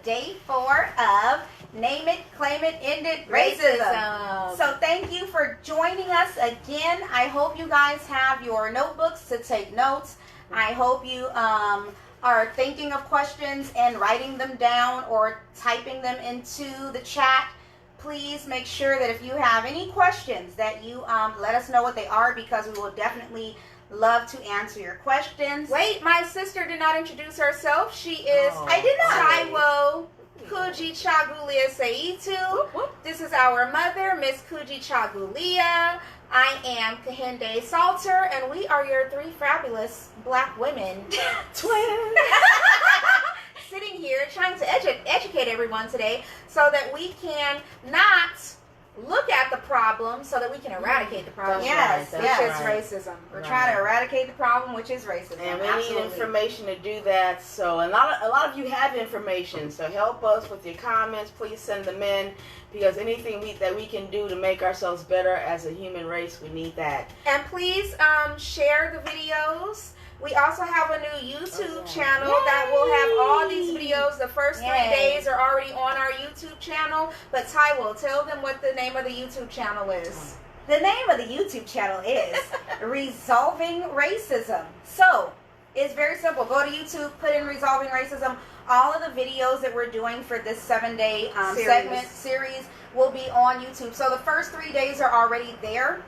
day 4 of Name It, Claim It, End It, Racism. So thank you for joining us again. I hope you guys have your notebooks to take notes. I hope you are thinking of questions and writing them down or typing them into the chat. Please make sure that if you have any questions that you let us know what they are, because we will definitely love to answer your questions. Wait, my sister did not introduce herself. She is I did not. Taiwo Kujichagulia-Seitu. This is our mother, Miss Kujichagulia. I am Kehinde Salter, and we are your 3 fabulous black women. Twins. Sitting here trying to educate everyone today so that we can not look at the problem, so that we can eradicate the problem. Yes, which is racism. We're trying to eradicate the problem, which is racism. And we need information to do that. So a lot of you have information. So help us with your comments. Please send them in, because anything that we can do to make ourselves better as a human race, we need that. And please share the videos. We also have a new YouTube channel that will have all these videos. The first 3 days are already on our YouTube channel. But Taiwo, tell them what the name of the YouTube channel is. The name of the YouTube channel is Resolving Racism. So, it's very simple. Go to YouTube, put in Resolving Racism. All of the videos that we're doing for this 7-day series will be on YouTube. So the first 3 days are already there.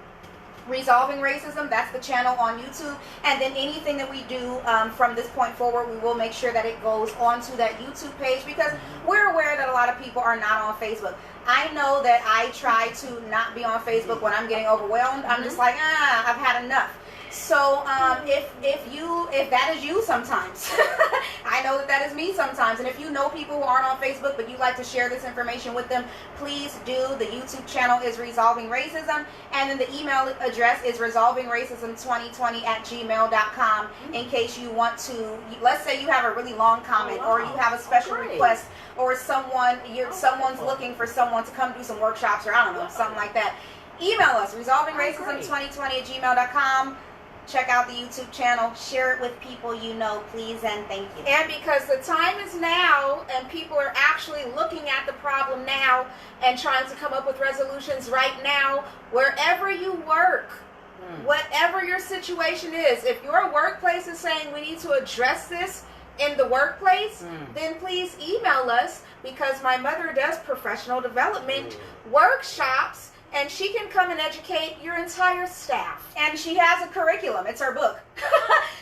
Resolving Racism, that's the channel on YouTube. And then anything that we do from this point forward, we will make sure that it goes onto that YouTube page, because we're aware that a lot of people are not on Facebook. I know that I try to not be on Facebook when I'm getting overwhelmed. I'm just like, I've had enough. So if that is you sometimes, I know that is me sometimes. And if you know people who aren't on Facebook but you like to share this information with them, please do. The YouTube channel is Resolving Racism, and then the email address is resolvingracism2020@gmail.com in case you want to, let's say you have a really long comment or you have a special request, or someone's looking for someone to come do some workshops, or I don't know, something like that. Email us, resolvingracism2020@gmail.com. Check out the YouTube channel. Share it with people you know, please, and thank you. And because the time is now, and people are actually looking at the problem now and trying to come up with resolutions right now, wherever you work, whatever your situation is, if your workplace is saying we need to address this in the workplace, then please email us, because my mother does professional development workshops, and she can come and educate your entire staff. And she has a curriculum. It's her book.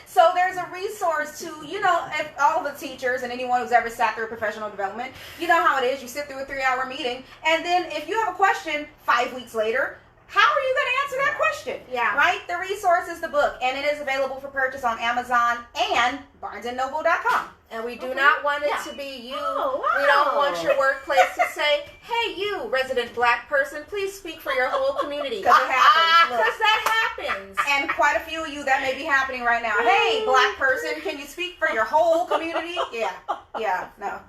So there's a resource to, if all the teachers and anyone who's ever sat through professional development, you know how it is. You sit through a 3-hour meeting, and then if you have a question 5 weeks later, how are you going to answer that question? Yeah. Right? The resource is the book, and it is available for purchase on Amazon and BarnesandNoble.com. And we do not want it to be you. We don't want your workplace to say, hey, you, resident black person, please speak for your whole community. Because it happens. Because that happens. And quite a few of you, that may be happening right now. Hey, black person, can you speak for your whole community? Yeah, no.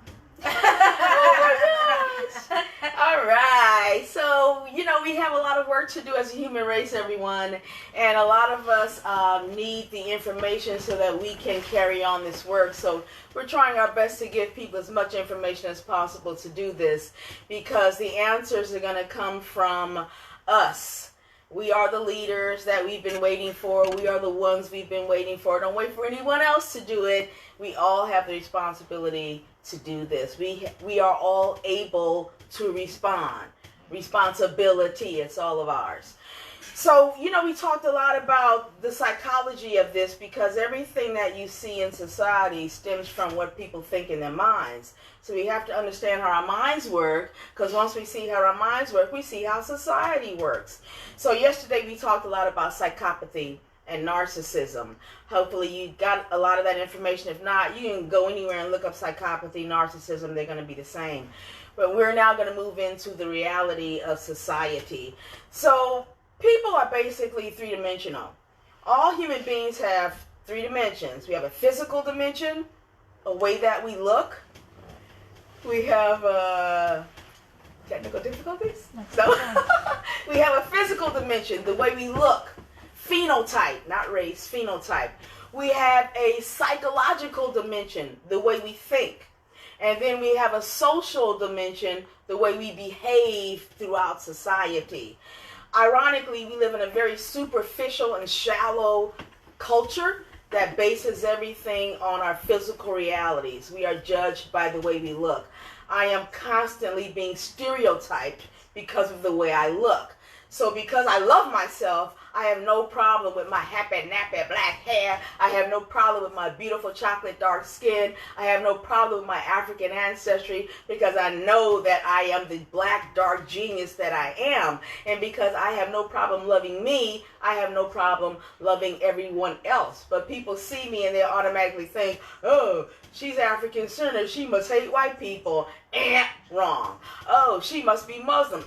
All right, so we have a lot of work to do as a human race, everyone, and a lot of us need the information so that we can carry on this work. So we're trying our best to give people as much information as possible to do this, because the answers are going to come from us. We are the leaders that we've been waiting for. We are the ones we've been waiting for. Don't wait for anyone else to do it. We all have the responsibility to do this. We are all able to respond. Responsibility, it's all of ours. So, we talked a lot about the psychology of this, because everything that you see in society stems from what people think in their minds. So we have to understand how our minds work, because once we see how our minds work, we see how society works. So yesterday we talked a lot about psychopathy and narcissism. Hopefully you got a lot of that information. If not, you can go anywhere and look up psychopathy, narcissism. They're going to be the same. But we're now going to move into the reality of society. So people are basically 3-dimensional. All human beings have 3 dimensions. We have a physical dimension, a way that we look. We have technical difficulties. So we have a physical dimension, the way we look. Phenotype, not race, phenotype. We have a psychological dimension, the way we think. And then we have a social dimension, the way we behave throughout society. Ironically, we live in a very superficial and shallow culture that bases everything on our physical realities. We are judged by the way we look. I am constantly being stereotyped because of the way I look. So because I love myself, I have no problem with my happy, nappy black hair. I have no problem with my beautiful chocolate dark skin. I have no problem with my African ancestry because I know that I am the black dark genius that I am. And because I have no problem loving me, I have no problem loving everyone else. But people see me and they automatically think, oh, she's African centered, she must hate white people. Wrong. Oh, she must be Muslim.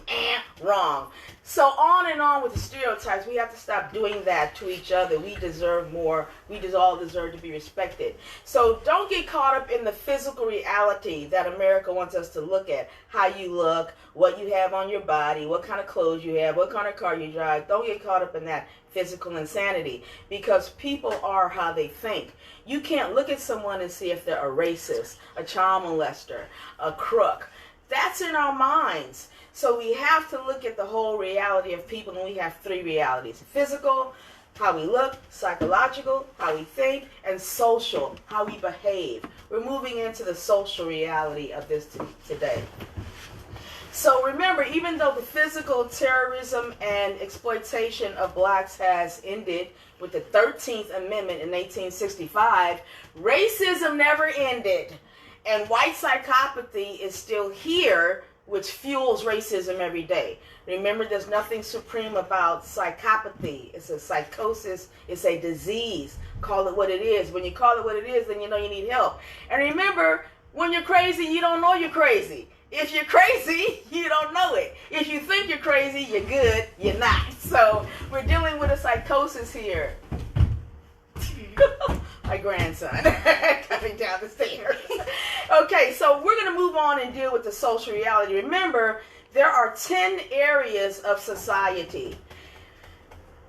Wrong. So on and on with the stereotypes. We have to stop doing that to each other. We deserve more. We just all deserve to be respected. So don't get caught up in the physical reality that America wants us to look at. How you look, what you have on your body, what kind of clothes you have, what kind of car you drive. Don't get caught up in that physical insanity, because people are how they think. You can't look at someone and see if they're a racist, a child molester, a crook. That's in our minds. So we have to look at the whole reality of people, and we have three realities: physical, how we look; psychological, how we think; and social, how we behave. We're moving into the social reality of this today. So remember, even though the physical terrorism and exploitation of blacks has ended with the 13th Amendment in 1865, racism never ended. And white psychopathy is still here, which fuels racism every day. Remember, there's nothing supreme about psychopathy. It's a psychosis. It's a disease. Call it what it is. When you call it what it is, then you know you need help. And remember, when you're crazy, you don't know you're crazy. If you're crazy, you don't know it. If you think you're crazy, you're good, you're not. So we're dealing with a psychosis here. My grandson coming down the stairs. Okay, so we're going to move on and deal with the social reality. Remember, there are 10 areas of society.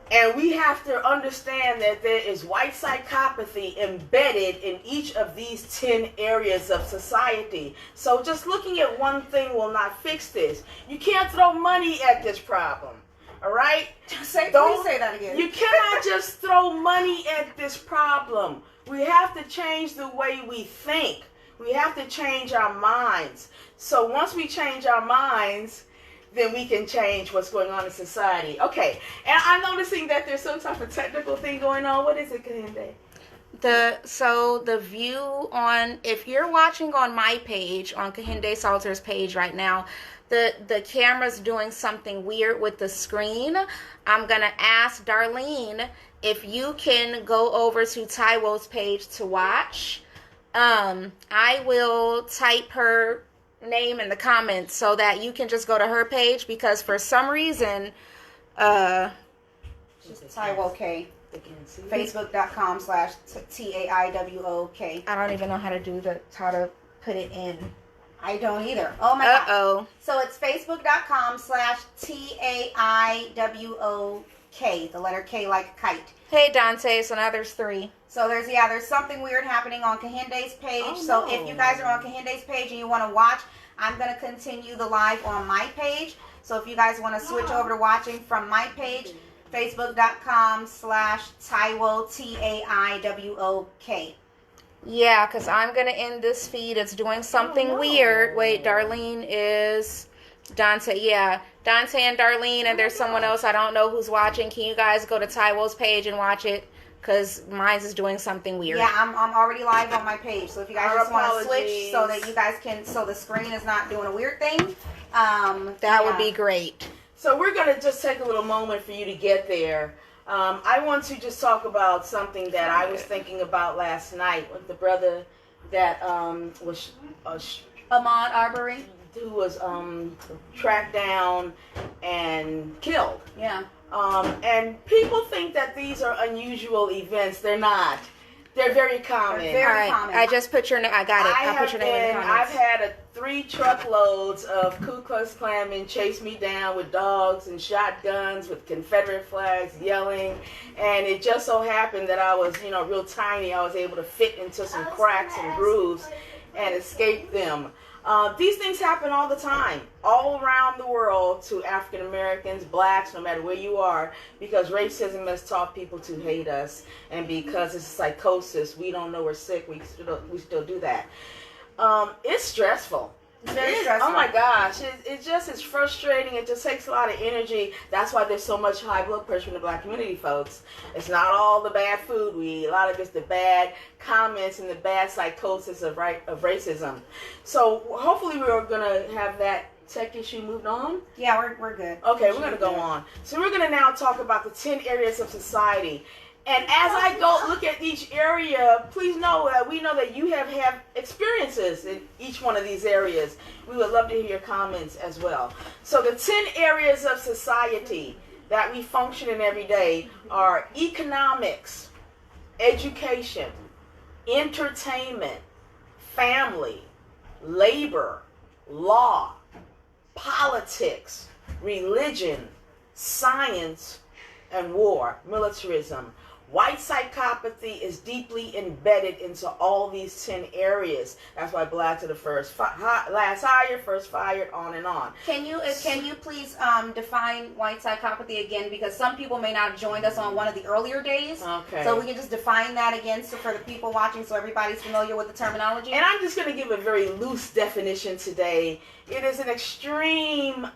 And we have to understand that there is white psychopathy embedded in each of these 10 areas of society. So just looking at one thing will not fix this. You can't throw money at this problem. All right? Please say that again. You cannot just throw money at this problem. We have to change the way we think. We have to change our minds. So once we change our minds, then we can change what's going on in society. Okay, and I'm noticing that there's some type of technical thing going on. What is it, Kehinde? The view on, if you're watching on my page, on Kehinde Salter's page right now, the camera's doing something weird with the screen. I'm going to ask Darlene if you can go over to Taiwo's page to watch. I will type her name in the comments so that you can just go to her page, because for some reason Taiwo K. Facebook.com/TAIWOK. I don't even know how to put it in. I don't either. Oh my god. Uh-oh. So it's Facebook.com/TAIWOK. The letter K like kite. Hey Dante, so now there's 3. So there's something weird happening on Kehinde's page. Oh, so no. if you guys are on Kehinde's page and you want to watch, I'm going to continue the live on my page. So if you guys want to switch over to watching from my page, Facebook.com/Taiwo, TAIWOK. Yeah, because I'm going to end this feed. It's doing something weird. Wait, Darlene is Dante. Yeah, Dante and Darlene, and there's someone else. I don't know who's watching. Can you guys go to Taiwo's page and watch it? Because mine is doing something weird. Yeah, I'm already live on my page. So if you guys just want to switch apologies. so that you guys can, so the screen is not doing a weird thing, That would be great. So we're going to just take a little moment for you to get there. I want to just talk about something that I was thinking about last night with the brother that was Ahmaud Arbery. who was tracked down and killed. Yeah. And people think that these are unusual events. They're not. They're very common. They're very All right, common. I just put your name. I got it. I put your name in the I've comments. had 3 truckloads of Ku Klux Klan men chase me down with dogs and shotguns with Confederate flags yelling, and it just so happened that I was, real tiny. I was able to fit into some cracks and grooves, and escape them. These things happen all the time, all around the world, to African Americans, blacks, no matter where you are, because racism has taught people to hate us, and because it's psychosis, we don't know we're sick, we still do that. It's stressful. It's very stressful. Oh my gosh, it's frustrating. It just takes a lot of energy. That's why there's so much high blood pressure in the black community, folks. It's not all the bad food we eat. A lot of it's the bad comments and the bad psychosis of racism. So hopefully we're going to have that tech issue moved on. Yeah, we're good. Okay, we're going to go on. So we're going to now talk about the 10 areas of society. And as I go look at each area, please know that we know that you have experiences in each one of these areas. We would love to hear your comments as well. So the 10 areas of society that we function in every day are economics, education, entertainment, family, labor, law, politics, religion, science, and war, militarism. White psychopathy is deeply embedded into all these 10 areas. That's why blacks are the first, last hired, first fired, on and on. Can you please define white psychopathy again? Because some people may not have joined us on one of the earlier days. Okay. So we can just define that again, so for the people watching, so everybody's familiar with the terminology. And I'm just going to give a very loose definition today. It is an extreme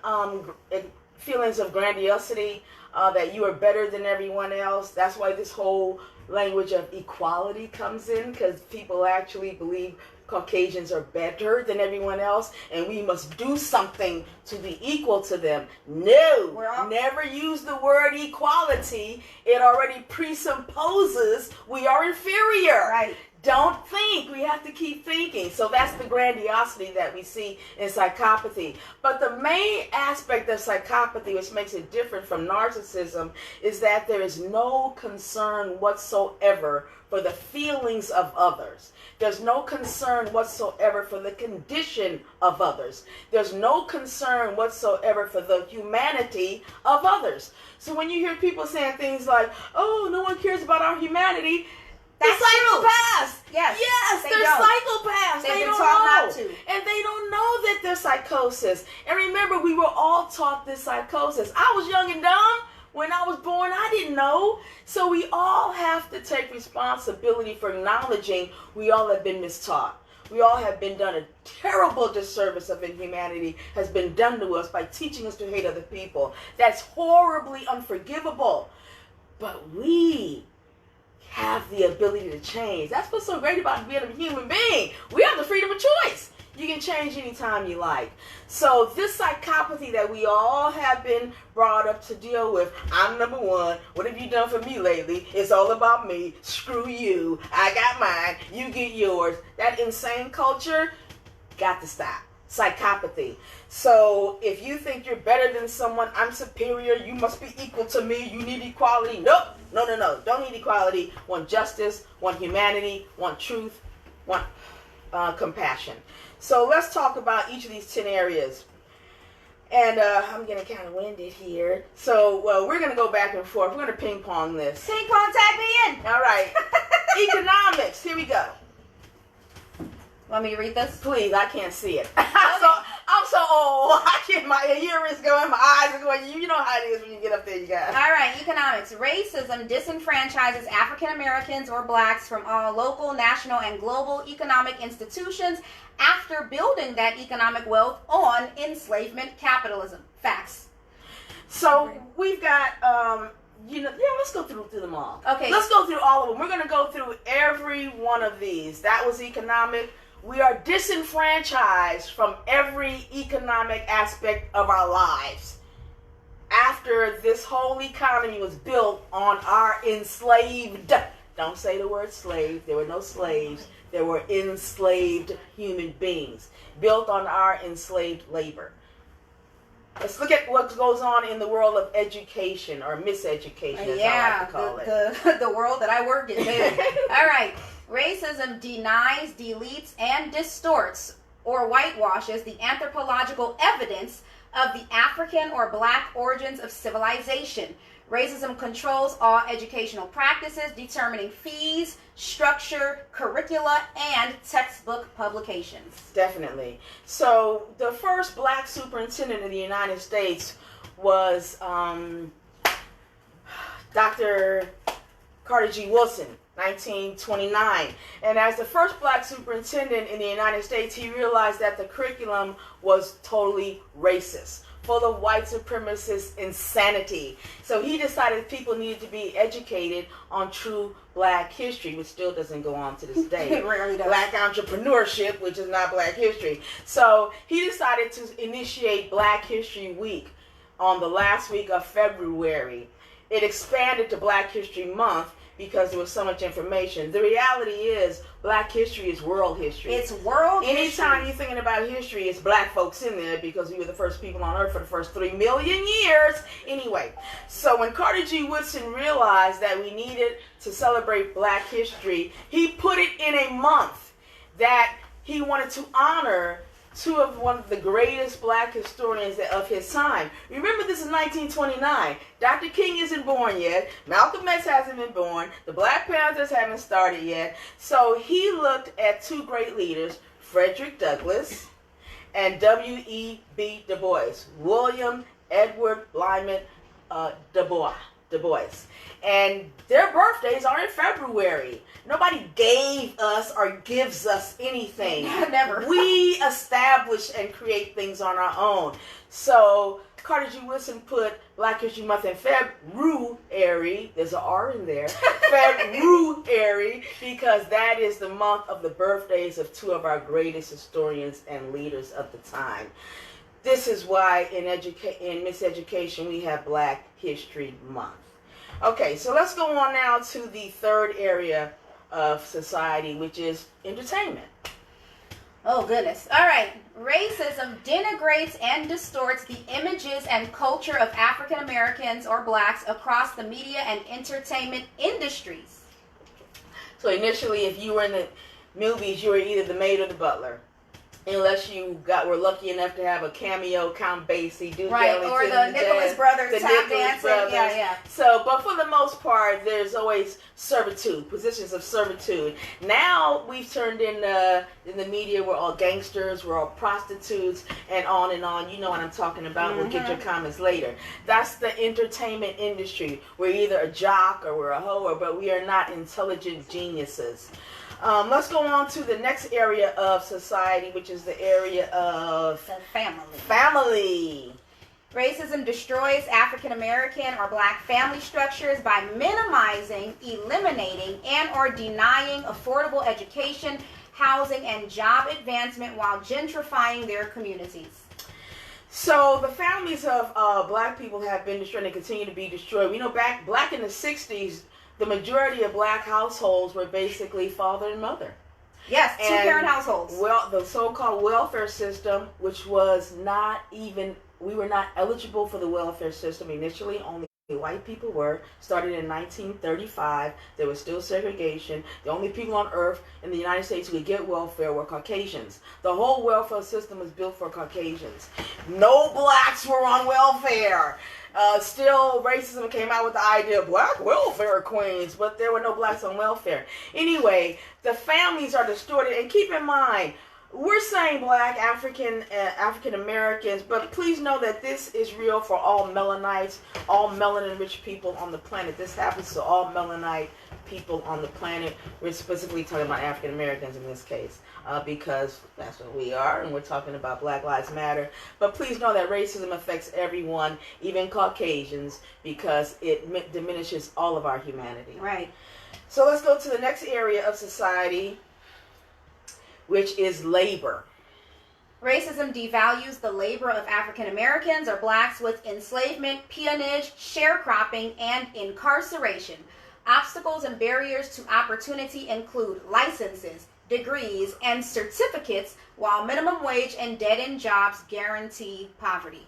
feelings of grandiosity. That you are better than everyone else. That's why this whole language of equality comes in, because people actually believe Caucasians are better than everyone else, and we must do something to be equal to them. No, never use the word equality. It already presupposes we are inferior. Right. Don't think. We have to keep thinking. So that's the grandiosity that we see in psychopathy. But the main aspect of psychopathy, which makes it different from narcissism, is that there is no concern whatsoever for the feelings of others. There's no concern whatsoever for the condition of others. There's no concern whatsoever for the humanity of others. So when you hear people saying things like, oh, no one cares about our humanity, that's psychopaths. Yes. Yes, they're don't. Psychopaths. They've They been don't taught know. not to. And they don't know that they're psychosis. And remember, we were all taught this psychosis. I was young and dumb. When I was born, I didn't know. So we all have to take responsibility for acknowledging we all have been mistaught. We all have been done a terrible disservice of inhumanity has been done to us by teaching us to hate other people. That's horribly unforgivable. But we have the ability to change. That's what's so great about being a human being. We have the freedom of choice. You can change anytime you like. So this psychopathy that we all have been brought up to deal with, I'm number one. What have you done for me lately? It's all about me. Screw you. I got mine. You get yours. That insane culture, got to stop. Psychopathy. So if you think you're better than someone, I'm superior, you must be equal to me, you need equality. Nope. No. Don't need equality. Want justice, want humanity, want truth, want compassion. So let's talk about each of these 10 areas. And I'm getting kind of winded here. So we're going to go back and forth. We're going to ping pong this. Ping pong, tag me in. All right. Economics. Here we go. Want me to read this? Please, I can't see it. I'm so old. I can't. My ear is going, my eyes are going. You know how it is when you get up there, you guys. All right, economics. Racism disenfranchises African Americans or blacks from all local, national, and global economic institutions after building that economic wealth on enslavement capitalism. Facts. So we've got, let's go through them all. Okay. Let's go through all of them. We're going to go through every one of these. That was economic. We are disenfranchised from every economic aspect of our lives after this whole economy was built on our enslaved. Don't say the word slave. There were no slaves. There were enslaved human beings built on our enslaved labor. Let's look at what goes on in the world of education, or miseducation, as I like to call it. The world that I work in. All right. Racism denies, deletes, and distorts or whitewashes the anthropological evidence of the African or black origins of civilization. Racism controls all educational practices, determining fees, structure, curricula, and textbook publications. Definitely. So the first black superintendent in the United States was Dr. Carter G. Woodson, 1929. And as the first black superintendent in the United States, he realized that the curriculum was totally racist, full of white supremacist insanity. So he decided people needed to be educated on true black history, which still doesn't go on to this day. It rarely does. Black entrepreneurship, which is not black history. So he decided to initiate Black History Week on the last week of February. It expanded to Black History Month because there was so much information. The reality is, black history is world history. It's world history. Anytime you're thinking about history, it's black folks in there because we were the first people on earth for the first 3 million years. Anyway, so when Carter G. Woodson realized that we needed to celebrate black history, he put it in a month that he wanted to honor one of the greatest black historians of his time. Remember, this is 1929. Dr. King isn't born yet. Malcolm X hasn't been born. The Black Panthers haven't started yet. So he looked at two great leaders, Frederick Douglass and W.E.B. Du Bois. William Edward Lyman Du Bois. And their birthdays are in February. Nobody gave us or gives us anything. Never. We establish and create things on our own. So Carter G. Woodson put Black History Month in February. There's an R in there. February, because that is the month of the birthdays of two of our greatest historians and leaders of the time. This is why in Miseducation we have Black History Month. Okay, so let's go on now to the third area of society, which is entertainment. Oh, goodness. All right. Racism denigrates and distorts the images and culture of African Americans or blacks across the media and entertainment industries. So initially, if you were in the movies, you were either the maid or the butler. Unless you were lucky enough to have a cameo, Count Basie, Duke right, Ellington, or the Nicholas Brothers tap dancing. Brothers. Yeah. So, but for the most part, there's always servitude, positions of servitude. Now we've turned in the media, we're all gangsters, we're all prostitutes, and on and on. You know what I'm talking about. We'll get your comments later. That's the entertainment industry. We're either a jock or we're a hoe, but we are not intelligent geniuses. Let's go on to the next area of society, which is the area of the family. Family. Racism destroys African American or black family structures by minimizing, eliminating, and or denying affordable education, housing, and job advancement while gentrifying their communities. So the families of black people have been destroyed and continue to be destroyed. You know, back in the 60s, the majority of black households were basically father and mother. Yes, two-parent households. Well, the so-called welfare system, which was not even, we were not eligible for the welfare system initially, only white people were. Started in 1935. There was still segregation. The only people on earth in the United States who could get welfare were Caucasians. The whole welfare system was built for Caucasians. No blacks were on welfare. Still, racism came out with the idea of black welfare queens, but there were no blacks on welfare. Anyway, the families are distorted, and keep in mind, we're saying black, African Americans, but please know that this is real for all melanites, all melanin-rich people on the planet. This happens to all melanite people on the planet. We're specifically talking about African Americans in this case, because that's what we are, and we're talking about Black Lives Matter. But please know that racism affects everyone, even Caucasians, because it diminishes all of our humanity. Right. So let's go to the next area of society, which is labor. Racism devalues the labor of African Americans or blacks with enslavement, peonage, sharecropping, and incarceration. Obstacles and barriers to opportunity include licenses, degrees, and certificates, while minimum wage and dead-end jobs guarantee poverty.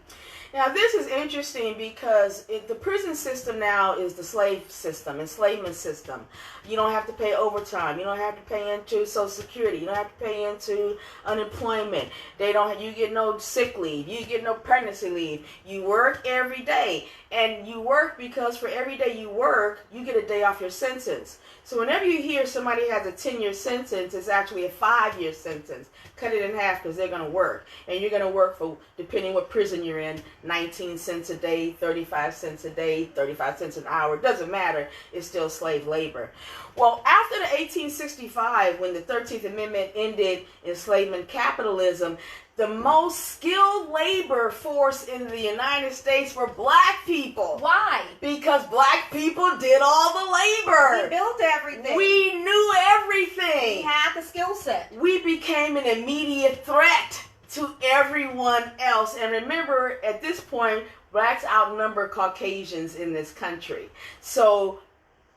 Now, this is interesting because the prison system now is the slave system, enslavement system. You don't have to pay overtime. You don't have to pay into Social Security. You don't have to pay into unemployment. You get no sick leave. You get no pregnancy leave. You work every day. And you work because for every day you work, you get a day off your sentence. So whenever you hear somebody has a 10-year sentence, it's actually a 5-year sentence. Cut it in half because they're going to work. And you're going to work for, depending what prison you're in, 19 cents a day, 35 cents a day, 35 cents an hour. It doesn't matter. It's still slave labor. Well, after the 1865, when the 13th Amendment ended enslavement capitalism, the most skilled labor force in the United States were black people. Why? Because black people did all the labor. We built everything. We knew everything. We had the skill set. We became an immediate threat to everyone else. And remember, at this point, blacks outnumber Caucasians in this country. So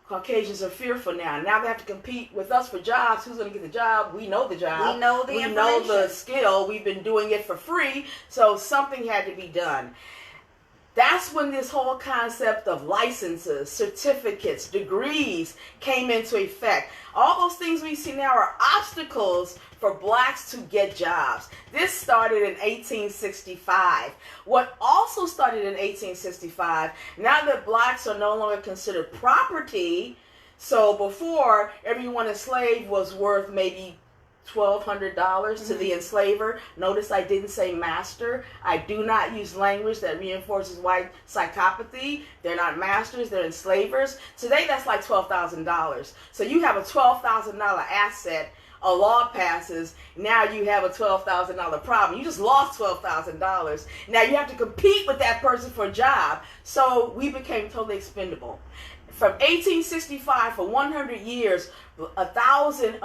Caucasians are fearful now. Now they have to compete with us for jobs. Who's going to get the job? We know the job. We know the We information. know the skill. We've been doing it for free. So something had to be done. That's when this whole concept of licenses, certificates, degrees came into effect. All those things we see now are obstacles for blacks to get jobs. This started in 1865. What also started in 1865, now that blacks are no longer considered property, so before everyone enslaved was worth maybe $1,200 to the enslaver. Notice I didn't say master. I do not use language that reinforces white psychopathy. They're not masters, they're enslavers. Today that's like $12,000. So you have a $12,000 asset, a law passes, now you have a $12,000 problem. You just lost $12,000. Now you have to compete with that person for a job. So we became totally expendable. From 1865, for 100 years, a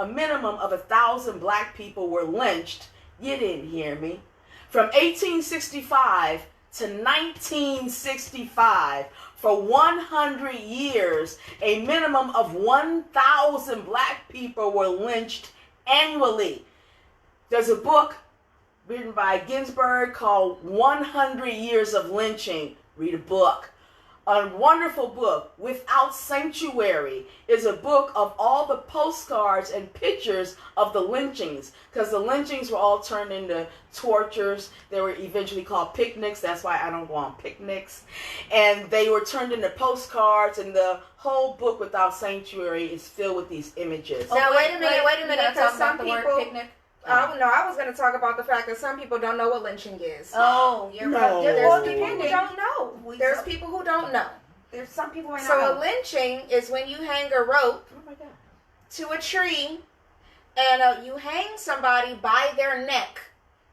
minimum of 1,000 black people were lynched. You didn't hear me. From 1865 to 1965, for 100 years, a minimum of 1,000 black people were lynched annually. There's a book written by Ginsburg called 100 Years of Lynching. Read a book. A wonderful book, Without Sanctuary, is a book of all the postcards and pictures of the lynchings, because the lynchings were all turned into tortures. They were eventually called picnics. That's why I don't go on picnics. And they were turned into postcards, and the whole book, Without Sanctuary, is filled with these images. Now, wait a minute, because some the word people... picnic. Oh, no, I was going to talk about the fact that some people don't know what lynching is. Oh, you're No. right. There's people who don't know. We There's don't- people who don't know. There's some people right So now. a lynching is when you hang a rope Oh my God. to a tree and you hang somebody by their neck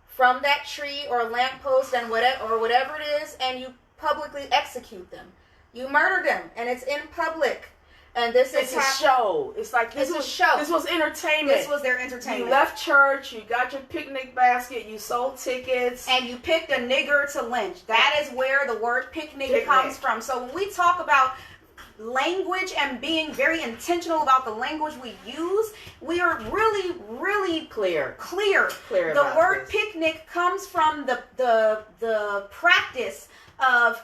from that tree or lamppost and whatever it is, and you publicly execute them. You murder them, and it's in public. And this It's is a show. It's like this It's a was show. This was entertainment. This was their You entertainment. left church, you got your picnic basket, you sold tickets. And you picked a nigger to lynch. That is where the word picnic comes from. So when we talk about language and being very intentional about the language we use, we are really, really Clear The about word this. picnic comes from the practice of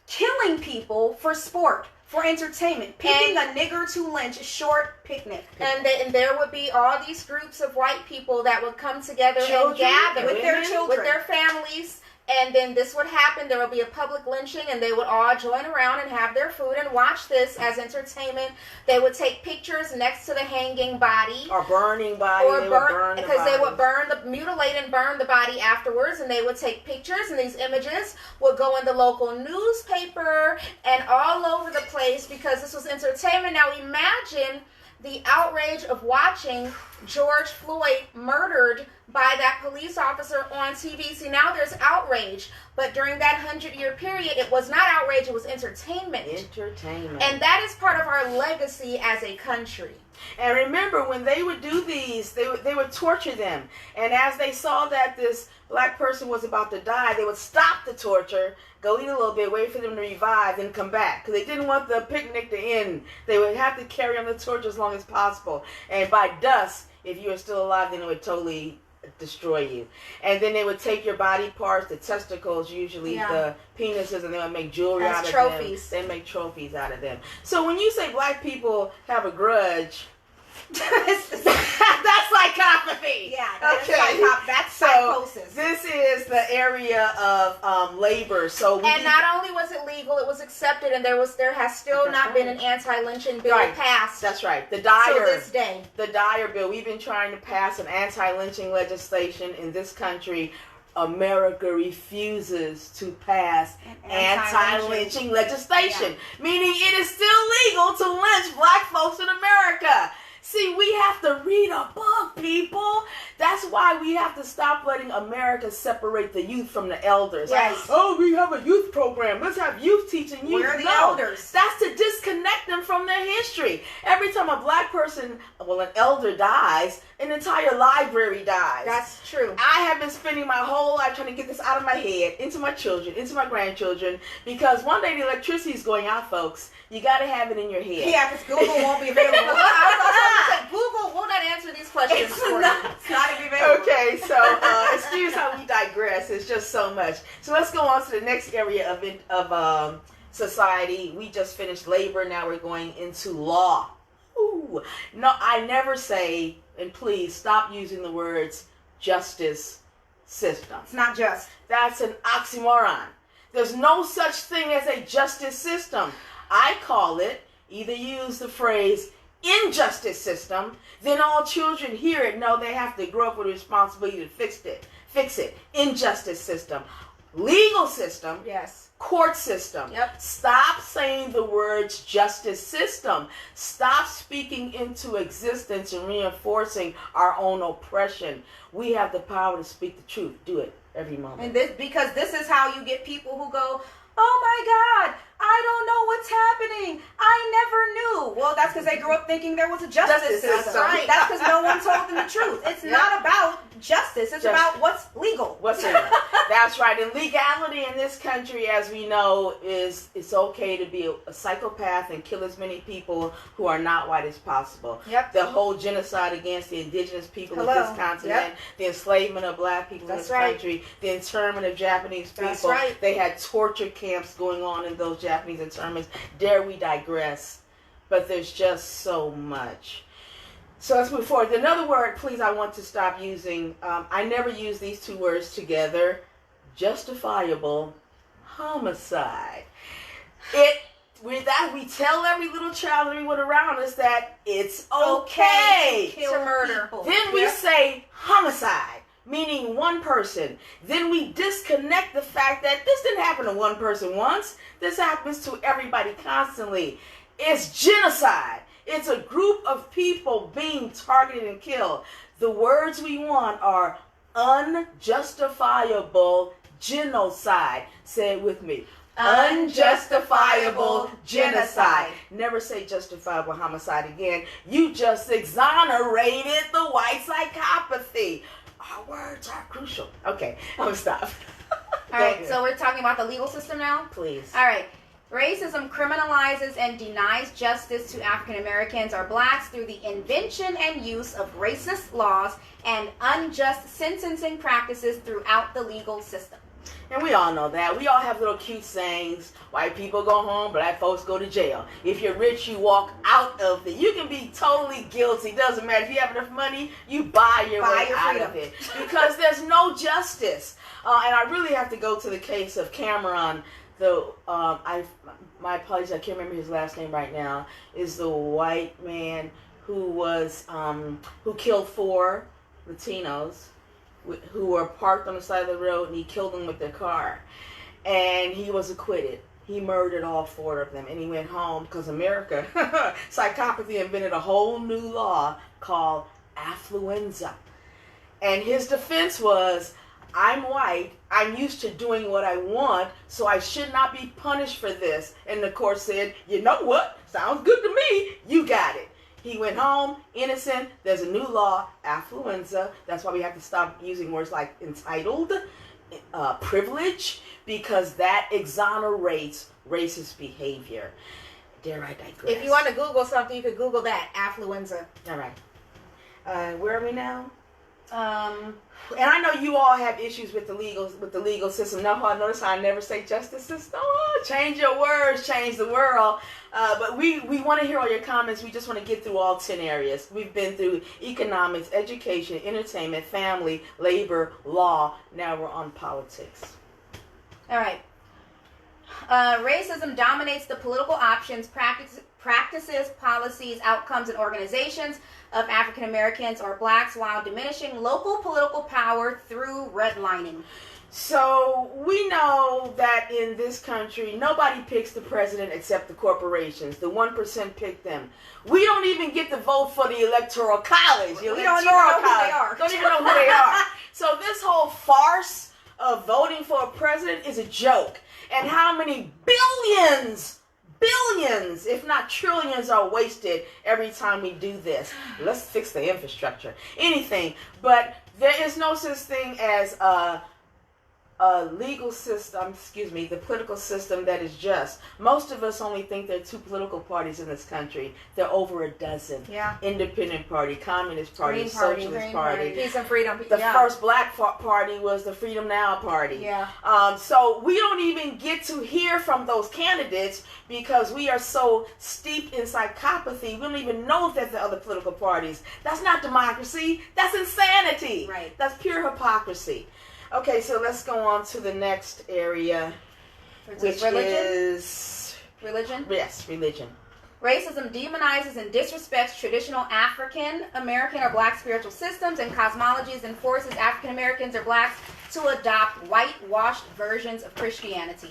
killing people for sport, for entertainment. Picking a nigger to lynch, short picnic. And there would be all these groups of white people that would come together Children, and gather with their women, children. with their families. And then this would happen. There would be a public lynching, and they would all join around and have their food and watch this as entertainment. They would take pictures next to the hanging body. Or burning body. Or They would burn the because they would body. mutilate and burn the body afterwards, and they would take pictures, and these images would go in the local newspaper and all over the place because this was entertainment. Now imagine the outrage of watching George Floyd murdered by that police officer on TV. See, now there's outrage, but during that 100-year period, it was not outrage, it was entertainment. Entertainment. And that is part of our legacy as a country. And remember, when they would do these, they would torture them. And as they saw that this black person was about to die, they would stop the torture, go eat a little bit, wait for them to revive, then come back. Because they didn't want the picnic to end. They would have to carry on the torture as long as possible. And by dusk, if you were still alive, then it would totally destroy you. And then they would take your body parts, the testicles, usually the penises, and they would make jewelry out of trophies. them. They make trophies out of them. So when you say black people have a grudge, that's psychopathy. Yeah, that's psychosis. This is the area of labor. So not only was it legal, it was accepted, and there has still not been an anti-lynching bill passed. That's right. The Dyer, to this day. The Dyer bill. We've been trying to pass an anti-lynching legislation in this country. America refuses to pass anti-lynching legislation, meaning it is still legal to lynch black folks in America. See, we have to read a book, people. That's why we have to stop letting America separate the youth from the elders. Yes. Oh, we have a youth program. Let's have youth teaching youth. Where are the elders? That's to disconnect them from their history. Every time a black person, an elder dies, an entire library dies. That's true. I have been spending my whole life trying to get this out of my head, into my children, into my grandchildren, because one day the electricity is going out, folks. You got to have it in your head. Yeah, because Google won't be available. Google will not answer these questions for you. It's not going to be available. Okay, so excuse how we digress. It's just so much. So let's go on to the next area of society. We just finished labor. Now we're going into law. Ooh. No, I never say, and please stop using the words justice system. It's not just. That's an oxymoron. There's no such thing as a justice system. I call it, either use the phrase injustice system, then all children hear it, know they have to grow up with a responsibility to fix it. Injustice system. Legal system. Yes. Court system. Yep. Stop saying the words justice system. Stop speaking into existence and reinforcing our own oppression. We have the power to speak the truth. Do it every moment. And because this is how you get people who go, oh my God, I don't know what's happening. I never knew. Well, that's because they grew up thinking there was a justice system. Right. That's because no one told them the truth. It's not about justice. It's about what's legal. What's legal. That's right. And legality in this country, as we know, is it's okay to be a psychopath and kill as many people who are not white as possible. Yep. The whole genocide against the indigenous people of this continent, the enslavement of black people in this country, the internment of Japanese people. That's right. They had torture camps going on in those Japanese internments. Dare we digress? But there's just so much. So let's move forward. Another word, please, I want to stop using. I never use these two words together. Justifiable homicide. We tell every little child, everyone around us that it's okay to murder. Then we say homicide, meaning one person. Then we disconnect the fact that this didn't happen to one person once. This happens to everybody constantly. It's genocide. It's a group of people being targeted and killed. The words we want are unjustifiable genocide. Say it with me. Unjustifiable genocide. Never say justifiable homicide again. You just exonerated the white psychopathy. Our words are crucial. Okay, I'm gonna stop. All right, so we're talking about the legal system now? Please. All right. Racism criminalizes and denies justice to African Americans or blacks through the invention and use of racist laws and unjust sentencing practices throughout the legal system. And we all know that. We all have little cute sayings. White people go home, black folks go to jail. If you're rich, you walk out of it. You can be totally guilty. Doesn't matter. If you have enough money, you buy your way out of it. Because there's no justice. And I really have to go to the case of Cameron. My apologies, I can't remember his last name right now. Is the white man who was who killed 4 Latinos who were parked on the side of the road, and he killed them with their car, and he was acquitted. He murdered all 4 of them, and he went home because America, Psychopathy, invented a whole new law called affluenza, and his defense was, I'm white, I'm used to doing what I want, so I should not be punished for this. And the court said, you know what? Sounds good to me. You got it. He went home, innocent. There's a new law, affluenza. That's why we have to stop using words like entitled, privilege, because that exonerates racist behavior. Dare I digress? If you want to Google something, you could Google that, affluenza. All right. Where are we now? And I know you all have issues with the legal system. Notice how I never say justice system. Oh, change your words, change the world. But we want to hear all your comments. We just want to get through all 10 areas. We've been through economics, education, entertainment, family, labor, law. Now we're on politics. All right. Racism dominates the political options, practices, policies, outcomes, and organizations of African Americans or blacks while diminishing local political power through redlining. So we know that in this country, nobody picks the president except the corporations. The 1% pick them. We don't even get to vote for the electoral college. We don't even know who they are. Don't even know who they are. So this whole farce of voting for a president is a joke. And how many billions, if not trillions, are wasted every time we do this. Let's fix the infrastructure. Anything. But there is no such thing as a legal system, the political system that is just. Most of us only think there are 2 political parties in this country. There are over a dozen. Yeah. Independent Party, Communist Party, Green Party, Socialist Party. Peace and Freedom. The first black party was the Freedom Now Party. Yeah. So we don't even get to hear from those candidates because we are so steeped in psychopathy. We don't even know that the other political parties. That's not democracy. That's insanity. Right. That's pure hypocrisy. Okay, so let's go on to the next area, which is religion. Yes, religion. Racism demonizes and disrespects traditional African American or black spiritual systems and cosmologies and forces African Americans or blacks to adopt whitewashed versions of Christianity.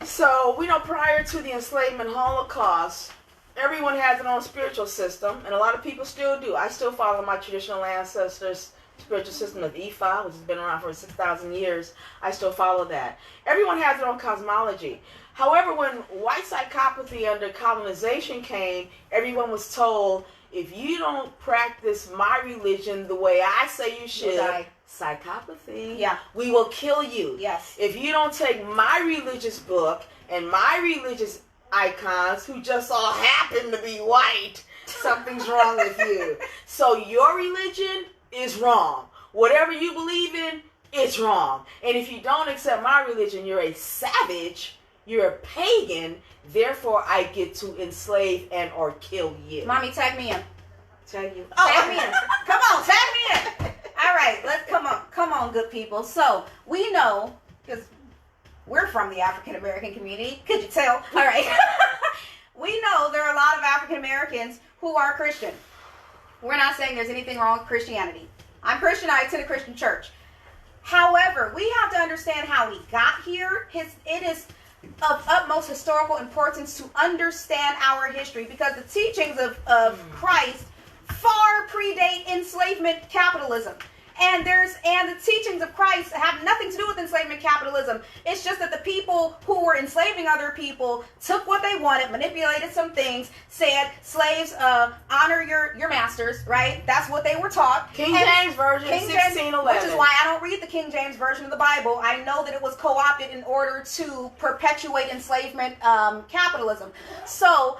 So we know prior to the enslavement Holocaust, everyone has their own spiritual system, and a lot of people still do. I still follow my traditional ancestors' spiritual system of Ifa, which has been around for 6,000 years. I still follow that. Everyone has their own cosmology. However, when white psychopathy under colonization came, everyone was told, if you don't practice my religion the way I say you should, psychopathy, we will kill you. Yes. If you don't take my religious book and my religious icons, who just all happen to be white, something's wrong with you. So your religion is wrong. Whatever you believe in, it's wrong. And if you don't accept my religion, you're a savage, you're a pagan, therefore I get to enslave and or kill you. Mommy, tag me in. Tag you? Oh, tag me in. Come on, tag me in. All right, let's come on, good people. So we know, because we're from the African American community, could you tell? All right. We know there are a lot of African Americans who are Christian. We're not saying there's anything wrong with Christianity. I'm Christian. I attend a Christian church. However, we have to understand how we got here. It is of utmost historical importance to understand our history because the teachings of Christ far predate enslavement capitalism. And the teachings of Christ have nothing to do with enslavement capitalism. It's just that the people who were enslaving other people took what they wanted, manipulated some things, said slaves honor your masters, right? That's what they were taught. King James Version, 1611. Which is why I don't read the King James Version of the Bible. I know that it was co-opted in order to perpetuate enslavement capitalism. So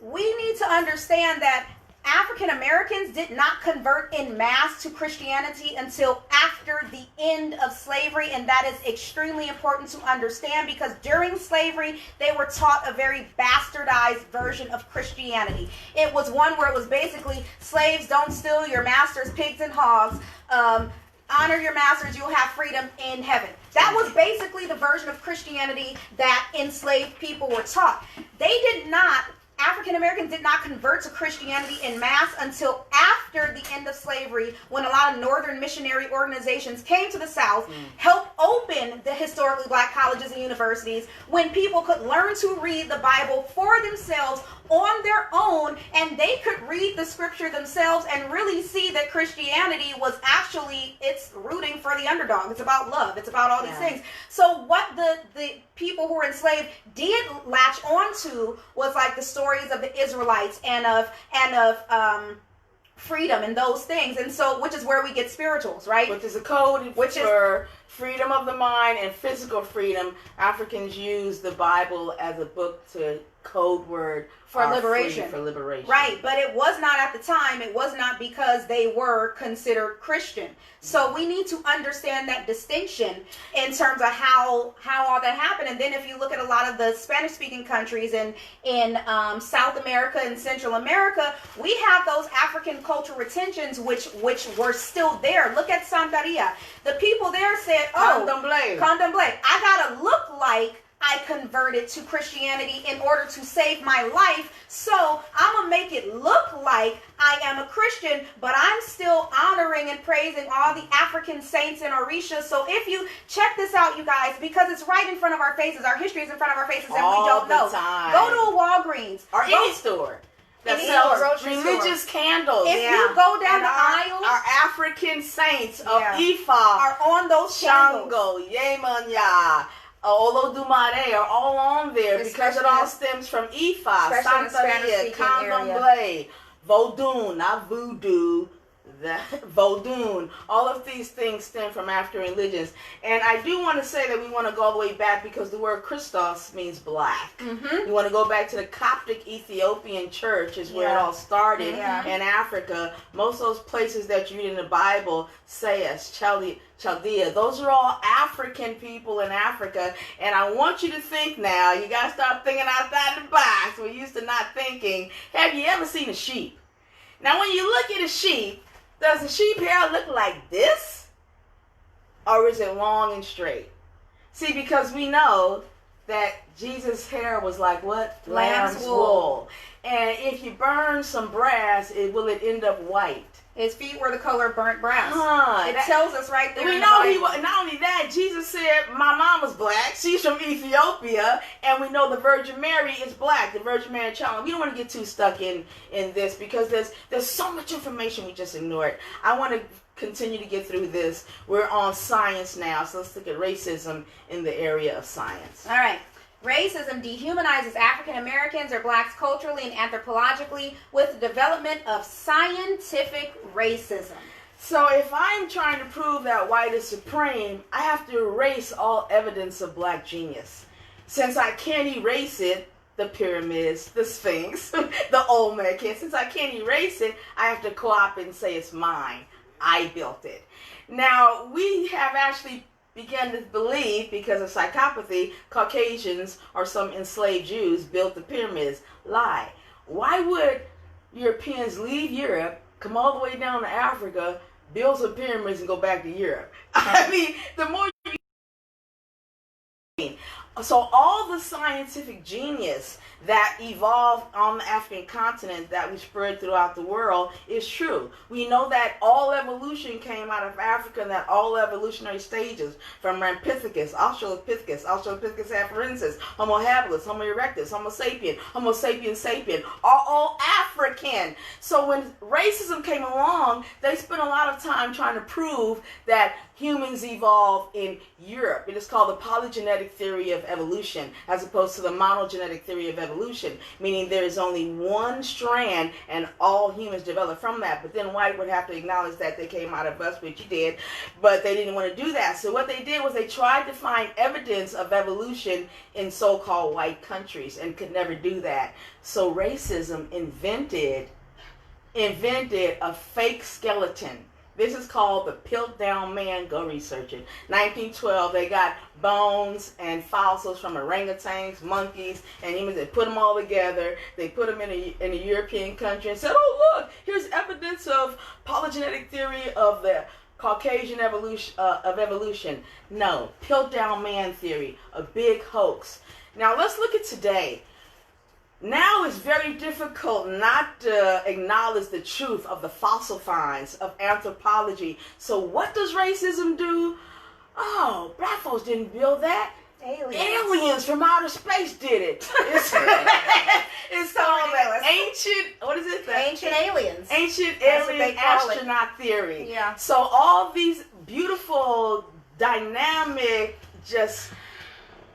we need to understand that African Americans did not convert in mass to Christianity until after the end of slavery, and that is extremely important to understand because during slavery, they were taught a very bastardized version of Christianity. It was one where it was basically, slaves, don't steal your master's pigs and hogs, honor your masters, you'll have freedom in heaven. That was basically the version of Christianity that enslaved people were taught. African Americans did not convert to Christianity in mass until after the end of slavery, when a lot of northern missionary organizations came to the South, helped open the historically black colleges and universities, when people could learn to read the Bible for themselves on their own, and they could read the scripture themselves and really see that Christianity was actually, it's rooting for the underdog. It's about love. It's about all these things. So what the people who were enslaved did latch onto was like the stories of the Israelites and of freedom and those things, and so which is where we get spirituals, right? Which is a code for freedom of the mind and physical freedom, Africans use the Bible as a book to code word for liberation. For liberation. Right, but it was not at the time. It was not because they were considered Christian. So we need to understand that distinction in terms of how all that happened. And then if you look at a lot of the Spanish-speaking countries in South America and Central America, we have those African cultural retentions which were still there. Look at Santeria. The people there said, oh, contemplate. I gotta look like I converted to Christianity in order to save my life, so I'm going to make it look like I am a Christian, but I'm still honoring and praising all the African saints and Orishas. So if you check this out, you guys, because it's right in front of our faces, our history is in front of our faces, and we don't know. Go to a Walgreens. Or any store that sells religious candles. If you go down the aisles, our African saints of Ifa are on those candles. Shango, Yemanya, Olodumare are all on there because it all stems from Ifa, Santeria, Candomblé, Vodun, not voodoo, Vodun. All of these things stem from African religions. And I do want to say that we want to go all the way back because the word Christos means black. Mm-hmm. You want to go back to the Coptic Ethiopian church is where it all started in Africa. Most of those places that you read in the Bible, Sayas, Chaldea, those are all African people in Africa. And I want you to think now, you got to start thinking outside the box. We're used to not thinking. Have you ever seen a sheep? Now when you look at a sheep, does the sheep hair look like this? Or is it long and straight? See, because we know that Jesus' hair was like what? Lamb's wool. And if you burn some brass, will it end up white? His feet were the color of burnt brass. It tells us right there. We know he was. Not only that, Jesus said, "My mom was black. She's from Ethiopia," and we know the Virgin Mary is black. The Virgin Mary child. We don't want to get too stuck in this because there's so much information we just ignored. I want to continue to get through this. We're on science now, so let's look at racism in the area of science. All right. Racism dehumanizes African Americans or blacks culturally and anthropologically with the development of scientific racism. So if I'm trying to prove that white is supreme, I have to erase all evidence of black genius. Since I can't erase it, the pyramids, the Sphinx, the Olmec, since I can't erase it, I have to co-opt and say it's mine. I built it. Now, we have actually began to believe, because of psychopathy, Caucasians or some enslaved Jews built the pyramids. Lie. Why would Europeans leave Europe, come all the way down to Africa, build some pyramids, and go back to Europe? I mean, the more so all the scientific genius that evolved on the African continent that we spread throughout the world is true. We know that all evolution came out of Africa, and that all evolutionary stages from Rampithecus, Australopithecus, Australopithecus afarensis, Homo habilis, Homo erectus, Homo sapien sapien, are all African. So when racism came along, they spent a lot of time trying to prove that humans evolved in Europe. It is called the polygenetic theory of evolution, as opposed to the monogenetic theory of evolution, meaning there is only one strand and all humans develop from that. But then white would have to acknowledge that they came out of us, which he did, but they didn't want to do that. So what they did was they tried to find evidence of evolution in so-called white countries and could never do that. So racism invented a fake skeleton. This is called the Piltdown Man. Go research it. 1912, they got bones and fossils from orangutans, monkeys, and humans. They put them all together. They put them in a European country and said, "Oh, look, here's evidence of polygenetic theory of the Caucasian evolution." No, Piltdown Man theory, a big hoax. Now let's look at today. Now it's very difficult not to acknowledge the truth of the fossil finds of anthropology. So what does racism do? Oh, black folks didn't build that. Aliens from outer space did it. It's called ancient, what is it? Ancient aliens. Ancient alien astronaut theory. Yeah. So all these beautiful, dynamic, just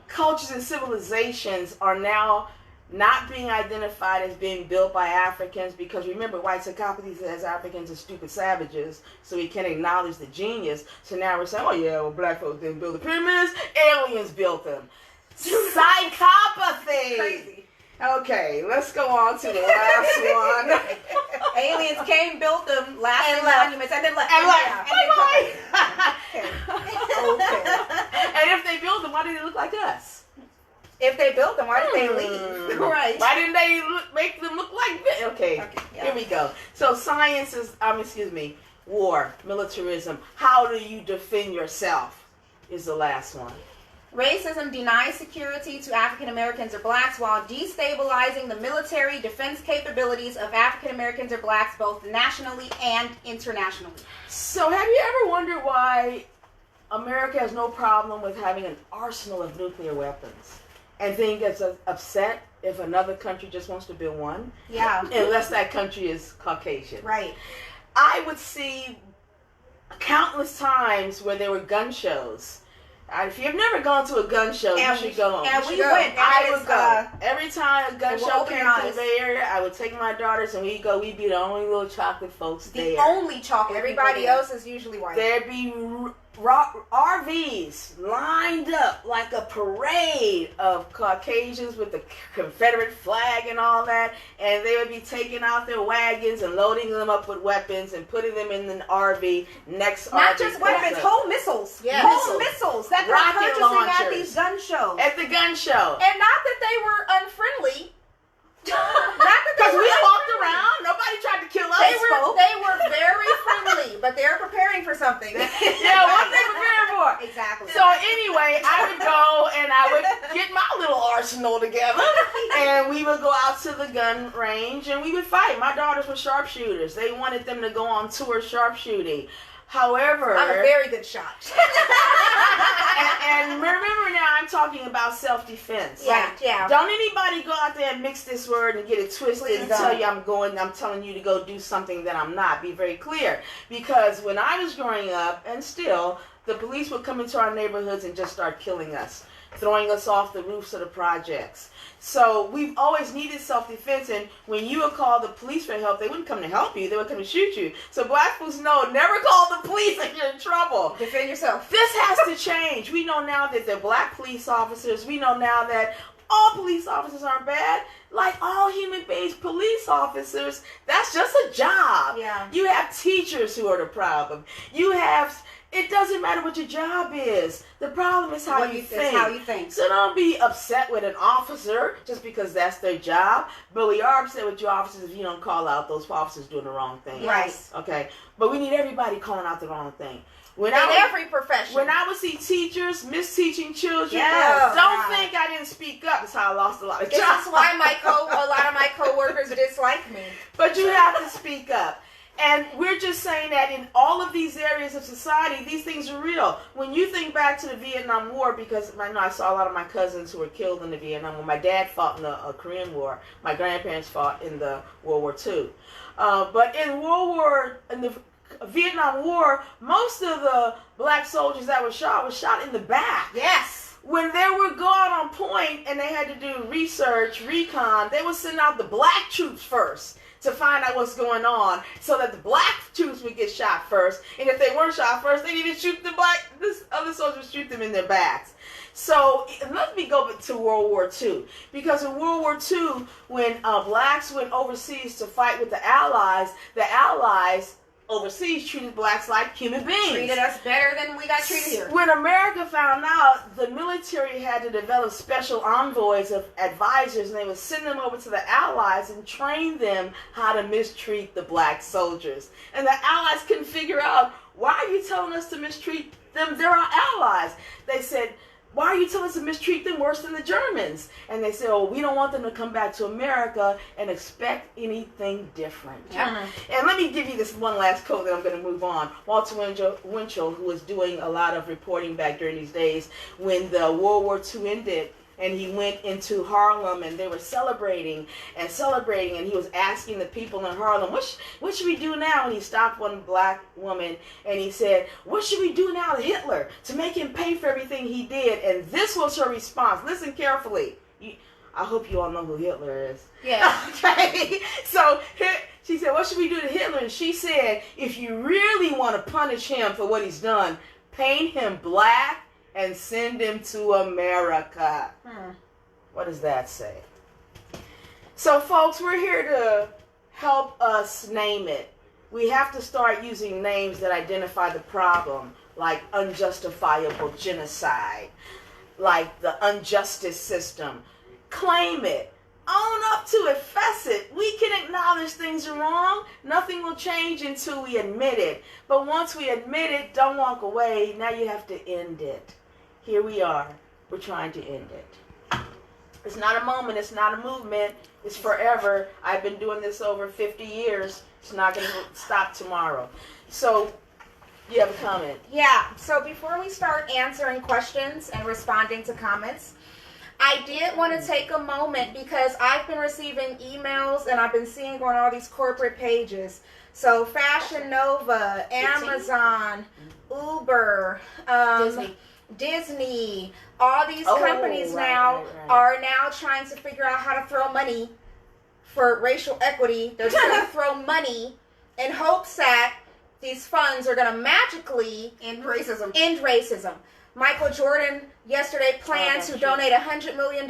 cultures and civilizations are now not being identified as being built by Africans, because remember, white psychopathy says Africans are stupid savages, so we can't acknowledge the genius. So now we're saying, oh yeah, well, black folks didn't build the pyramids, aliens built them. Psychopathy. Crazy. Okay, let's go on to the last one. Aliens came, built them, last And in left. monuments, and then left. And left. Yeah, and then come back. Bye-bye. Okay. And if they built them, why did they look like us? If they built them, why did they leave? Right. Why didn't they make them look like this? Okay, yeah. Here we go. So science is, war, militarism. How do you defend yourself is the last one. Racism denies security to African Americans or blacks while destabilizing the military defense capabilities of African Americans or blacks both nationally and internationally. So have you ever wondered why America has no problem with having an arsenal of nuclear weapons and then gets upset if another country just wants to build one? Yeah. Unless that country is Caucasian. Right. I would see countless times where there were gun shows. If you've never gone to a gun show, you should go. And we went. I would go. Every time a gun show open came your to the eyes. Bay Area, I would take my daughters and we'd go. We'd be the only little chocolate folks The there. only chocolate. Everybody people else is usually white. There'd be RVs lined up like a parade of Caucasians with the Confederate flag and all that, and they would be taking out their wagons and loading them up with weapons and putting them in an RV next Not RV just comes weapons, up. whole missiles. Yeah. Whole missiles that they're Rocket purchasing launchers. at these gun shows. At the gun show. And not that they were unfriendly. Not that Because they we were walked unfriendly. around. Nobody tried to kill us. They They were very friendly, but they're preparing for something. Yeah, what they preparing for? Exactly. So anyway, I would go and I would get my little arsenal together, and we would go out to the gun range and we would fight. My daughters were sharpshooters. They wanted them to go on tour sharpshooting. However, I'm a very good shot. and remember now, I'm talking about self-defense. Yeah. Don't anybody go out there and mix this word and get it twisted Please and don't. tell you I'm telling you to go do something that I'm not. Be very clear. Because when I was growing up, and still, the police would come into our neighborhoods and just start killing us, throwing us off the roofs of the projects. So we've always needed self-defense, and when you would call the police for help, they wouldn't come to help you, they would come to shoot you. So black folks know, never call the police if you're in trouble. Defend yourself. This has to change. We know now that they're black police officers. We know now that all police officers aren't bad. Like all human beings, police officers, that's just a job. Yeah. You have teachers who are the problem. It doesn't matter what your job is. The problem is how you think. It's how you think. So don't be upset with an officer just because that's their job. But we are upset with your officers if you don't call out those officers doing the wrong thing. Right. Okay. But we need everybody calling out the wrong thing. In every profession. When I would see teachers misteaching children, Yes. don't think I didn't speak up. That's how I lost a lot of This jobs. is why a lot of my coworkers dislike me. But you have to speak up. And we're just saying that in all of these areas of society, these things are real. When you think back to the Vietnam War, because I know I saw a lot of my cousins who were killed in the Vietnam War. My dad fought in the Korean War. My grandparents fought in the World War II. But in the Vietnam War, most of the black soldiers that were shot in the back. Yes. When they would go out on point and they had to do research, recon, they would send out the black troops first to find out what's going on so that the black troops would get shot first. And if they weren't shot first, they'd even shoot the other soldiers shoot them in their backs. So let me go back to World War II. Because in World War II, when blacks went overseas to fight with the Allies overseas treated blacks like human beings. Treated us better than we got treated here. When America found out, the military had to develop special envoys of advisors, and they would send them over to the Allies and train them how to mistreat the black soldiers. And the Allies couldn't figure out, why are you telling us to mistreat them? They're our allies. They said, why are you telling us to mistreat them worse than the Germans? And they said, oh, we don't want them to come back to America and expect anything different. Yeah. And let me give you this one last quote that I'm going to move on. Walter Winchell, who was doing a lot of reporting back during these days when the World War II ended, and he went into Harlem, and they were celebrating, and he was asking the people in Harlem, what should we do now? And he stopped one black woman, and he said, what should we do now to Hitler to make him pay for everything he did? And this was her response. Listen carefully. I hope you all know who Hitler is. Yeah. Okay. So she said, what should we do to Hitler? And she said, if you really want to punish him for what he's done, paint him black and send him to America. What does that say? So, folks, we're here to help us name it. We have to start using names that identify the problem, like unjustifiable genocide, like the injustice system. Claim it. Own up to it. Fess it. We can acknowledge things are wrong. Nothing will change until we admit it. But once we admit it, don't walk away. Now you have to end it. Here we are. We're trying to end it. It's not a moment. It's not a movement. It's forever. I've been doing this over 50 years. It's not going to stop tomorrow. So, you have a comment? Yeah. So before we start answering questions and responding to comments, I did want to take a moment because I've been receiving emails and I've been seeing on all these corporate pages. So Fashion Nova, Amazon, Uber, Disney, all these companies now are now trying to figure out how to throw money for racial equity. They're trying to throw money in hopes that these funds are going to magically End racism. End racism. Michael Jordan yesterday planned to donate $100 million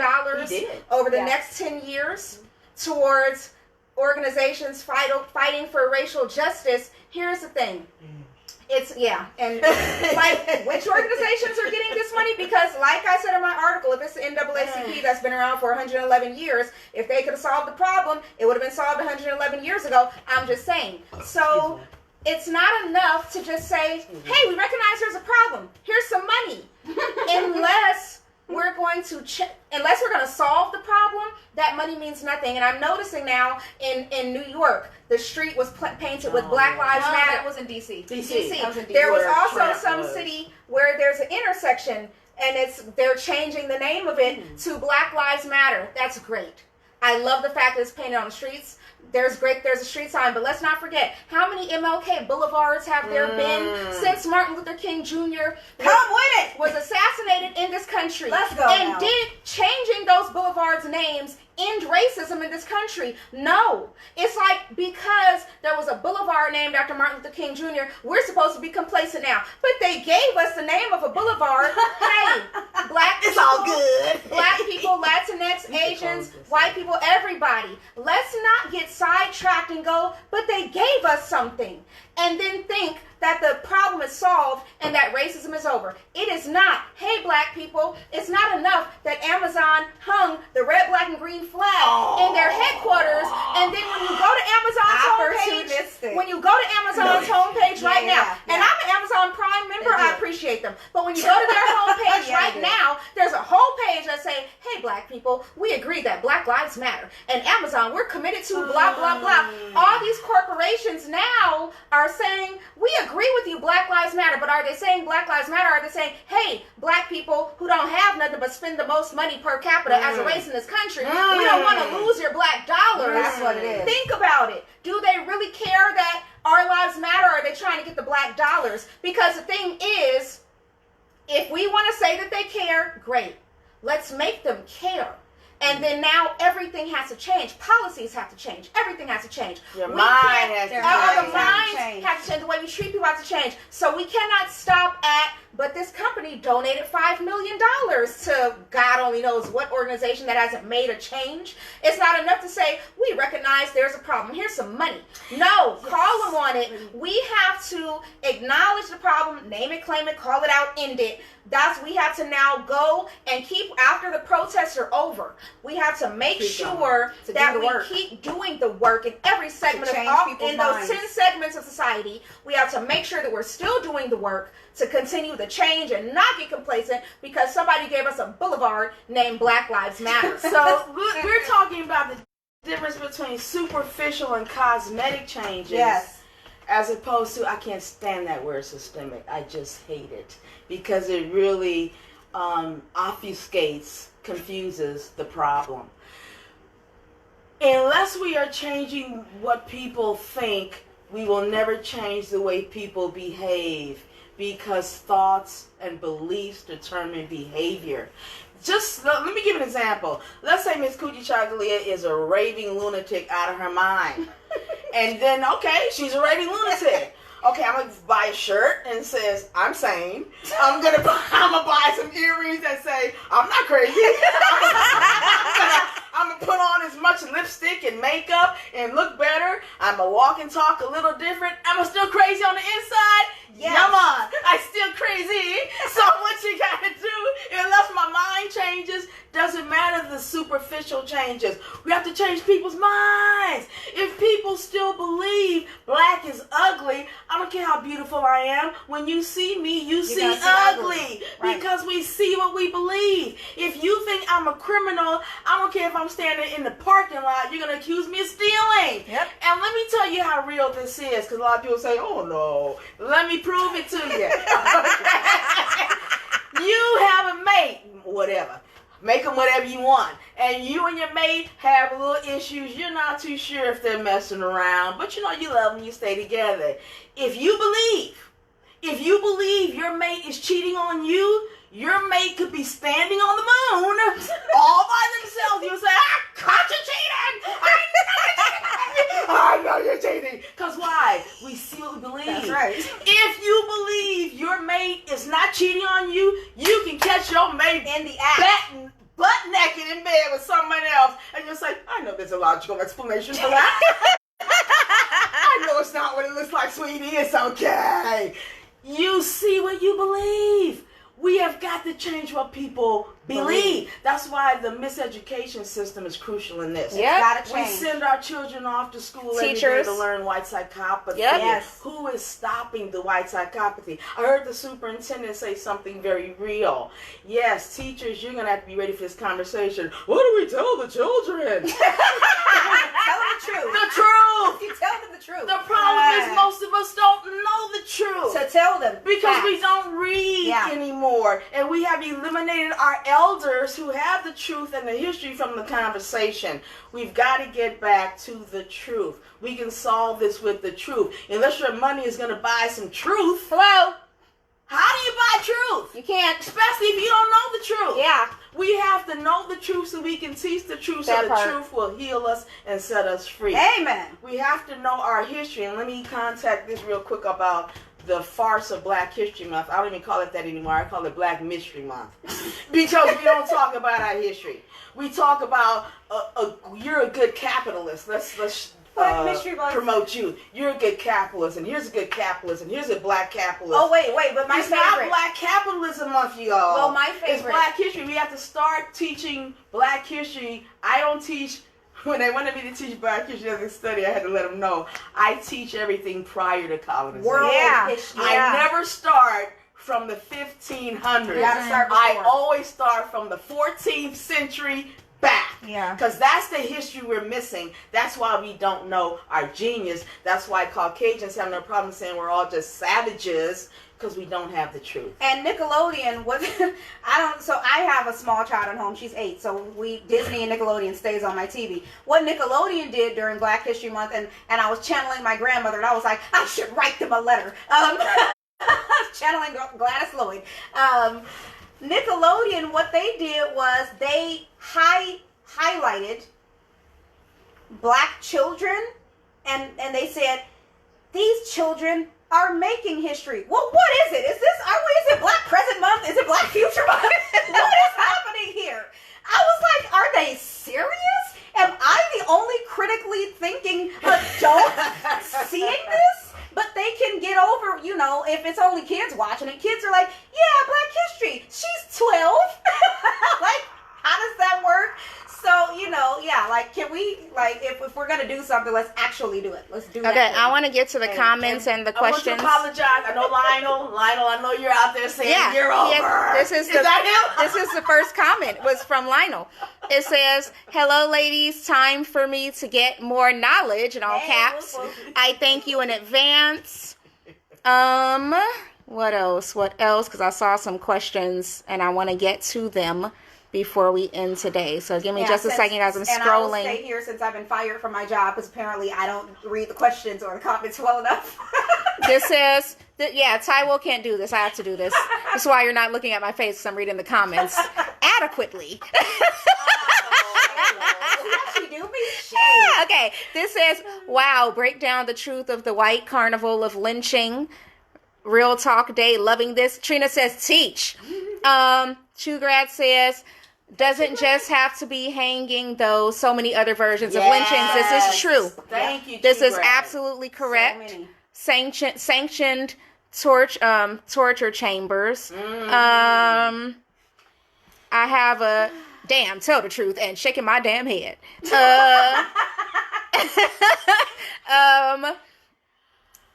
over the next 10 years towards organizations fighting for racial justice. Here's the thing. It's, and like, which organizations are getting this money? Because, like I said in my article, if it's the NAACP that's been around for 111 years, if they could have solved the problem, it would have been solved 111 years ago. I'm just saying. So, it's not enough to just say, hey, we recognize there's a problem. Here's some money. Unless we're going to unless we're going to solve the problem, that money means nothing. And I'm noticing now in New York, the street was painted with Black Lives Matter. That was in D.C. DC. There was also some city where there's an intersection, and they're changing the name of it to Black Lives Matter. That's great. I love the fact that it's painted on the streets. There's a street sign, but let's not forget, how many MLK boulevards have there been since Martin Luther King Jr. was assassinated in this country? Let's go And now. did changing those boulevards' names end racism in this country? No. It's like, because there was a boulevard named after Martin Luther King Jr., we're supposed to be complacent now. But they gave us the name of a boulevard. Hey, black people. It's all good. Black people, Latinx, Asians, white people, everybody. Let's not get sidetracked and go, but they gave us something. And then think that the problem is solved and that racism is over. It is not. Hey, black people, it's not enough that Amazon hung the red, black, and green flag in their headquarters, and then when you go to Amazon's homepage right now, and I'm an Amazon Prime member, I appreciate them, but when you go to their homepage now, there's a whole page that say, hey, black people, we agree that Black Lives Matter, and Amazon, we're committed to blah, blah, blah. All these corporations now are saying, we agree with you, Black Lives Matter, but are they saying Black Lives Matter? Are they saying, hey, black people who don't have nothing but spend the most money per capita as a race in this country, we don't want to lose your black dollars. That's what it is. Think about it. Do they really care that our lives matter, or are they trying to get the black dollars? Because the thing is, if we want to say that they care, great. Let's make them care. And then now everything has to change. Policies have to change. Everything has to change. Your mind has to change. The minds have to change. The way we treat people has to change. So we cannot stop at, but this company donated $5 million to God only knows what organization that hasn't made a change. It's not enough to say, we recognize there's a problem. Here's some money. No, call them on it. We have to acknowledge the problem, name it, claim it, call it out, end it. We have to now go and keep, after the protests are over, we have to make sure that we keep doing the work in every segment in those 10 segments of society. We have to make sure that we're still doing the work to continue the change and not get complacent because somebody gave us a boulevard named Black Lives Matter. So we're talking about the difference between superficial and cosmetic changes. Yes. As opposed to, I can't stand that word systemic. I just hate it because it really obfuscates, confuses the problem. Unless we are changing what people think, we will never change the way people behave, because thoughts and beliefs determine behavior. Just let me give an example. Let's say Miss Kujichagulia is a raving lunatic out of her mind. And then, okay, she's a raving lunatic. Okay, I'm gonna buy a shirt and it says I'm sane. I'm gonna buy some earrings that say I'm not crazy. I'm gonna put on as much lipstick and makeup and look better. I'm gonna walk and talk a little different. I'm still crazy on the inside. Yes. Come on, I still crazy. So what you gotta do, unless my mind changes, doesn't matter the superficial changes. We have to change people's minds. If people still believe black is ugly, I don't care how beautiful I am. When you see me, you see ugly. Right. Because we see what we believe. If you think I'm a criminal, I don't care if I'm standing in the parking lot, you're gonna accuse me of stealing. Yep. And let me tell you how real this is, because a lot of people say, oh no, let me prove it to you. You have a mate, whatever. Make them whatever you want. And you and your mate have little issues. You're not too sure if they're messing around, but you know you love them, you stay together. If you believe your mate is cheating on you, your mate could be standing on the moon all by themselves. You'll say, I caught you cheating. I know you're cheating. Because why? We see what we believe. That's right. If you believe your mate is not cheating on you, you can catch your mate In the act. butt naked in bed with someone else. And you'll say, I know there's a logical explanation for that. I know it's not what it looks like, sweetie. It's okay. You see what you believe. We have got to change what people believe. That's why the miseducation system is crucial in this. Yeah, gotta We change. send our children off to school every day Teachers. to learn white psychopathy. Yep. Yes. Who is stopping the white psychopathy? I heard the superintendent say something very real. Yes, teachers, you're going to have to be ready for this conversation. What do we tell the children? Tell them the truth. The truth. You tell them the truth. The problem is most of us don't know the truth. To tell them. Because we facts. don't read anymore. And we have eliminated our elders who have the truth and the history from the conversation. We've got to get back to the truth. We can solve this with the truth. Unless your money is going to buy some truth. Hello? How do you buy truth? You can't. Especially if you don't know the truth. Yeah. We have to know the truth so we can teach the truth That so the part. truth will heal us and set us free. Amen. We have to know our history. And let me contact this real quick about the farce of Black History Month. I don't even call it that anymore. I call it Black Mystery Month. Because we don't talk about our history. We talk about you're a good capitalist. Let's Black Mystery Month. promote you. You're a good capitalist, and here's a good capitalist, and here's a black capitalist. Oh, wait, but my it's favorite. not Black Capitalism Month, y'all. Well, my favorite. It's Black History. We have to start teaching Black history. I don't teach. When they wanted me to teach Black history as a study, I had to let them know I teach everything prior to colonization. World history. I never start from the 1500s. You gotta start I before. always start from the 14th century back. Yeah. Because that's the history we're missing. That's why we don't know our genius. That's why Caucasians have no problem saying we're all just savages, because we don't have the truth. And Nickelodeon was, I have a small child at home. She's 8, so Disney and Nickelodeon stays on my TV. What Nickelodeon did during Black History Month, and I was channeling my grandmother, and I was like, I should write them a letter. Channeling Gladys Lloyd. Nickelodeon, what they did was they highlighted black children, and they said, these children are making history. Well, what is it? Is it Black Present Month? Is it Black Future Month? What is happening here? I was like, are they serious? Am I the only critically thinking adult seeing this? But they can get over, if it's only kids watching it. Kids are like, yeah, Black history. She's 12. Like, how does that work? So, can we, if we're going to do something, let's actually do it. Let's do that. Okay, I want to get to the comments and the questions. I want to apologize. I know Lionel, I know you're out there saying you're over. This is that him? This is the first comment. Was from Lionel. It says, hello, ladies. Time for me to get more knowledge, in all caps. I thank you in advance. What else? Because I saw some questions, and I want to get to them before we end today. So give me just a second, guys. I'm scrolling. And I will stay here since I've been fired from my job, because apparently I don't read the questions or the comments well enough. This says, Taiwo can't do this. I have to do this. That's why you're not looking at my face, because I'm reading the comments. adequately. She do be shady. Okay, this says, wow, break down the truth of the white carnival of lynching. Real Talk Day, loving this. Trina says, teach. True Grad says, doesn't just have to be hanging, though. So many other versions of lynchings. This is true. Thank you. This is absolutely correct. So many. Sanctioned torture chambers. I have a damn, tell the truth, and shaking my damn head.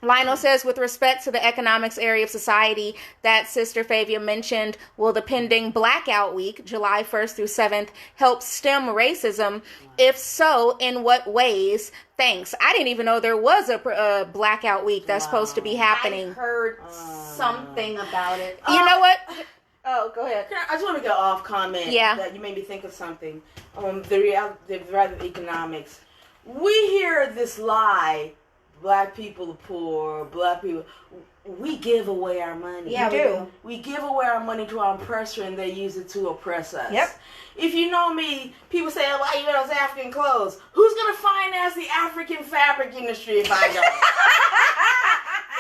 Lionel says, with respect to the economics area of society that Sister Favia mentioned, will the pending Blackout Week, July 1st through 7th, help stem racism? If so, in what ways? Thanks. I didn't even know there was a Blackout Week that's supposed to be happening. I heard something about it. You know what? Oh, go ahead. I just want to go off comment. Yeah. That you made me think of something. The rather economics. We hear this lie. Black people are poor. Black people. We give away our money. Yeah, we do. We give away our money to our oppressor, and they use it to oppress us. Yep. If you know me, people say, "Why you wear those African clothes?" Who's gonna finance the African fabric industry if I go?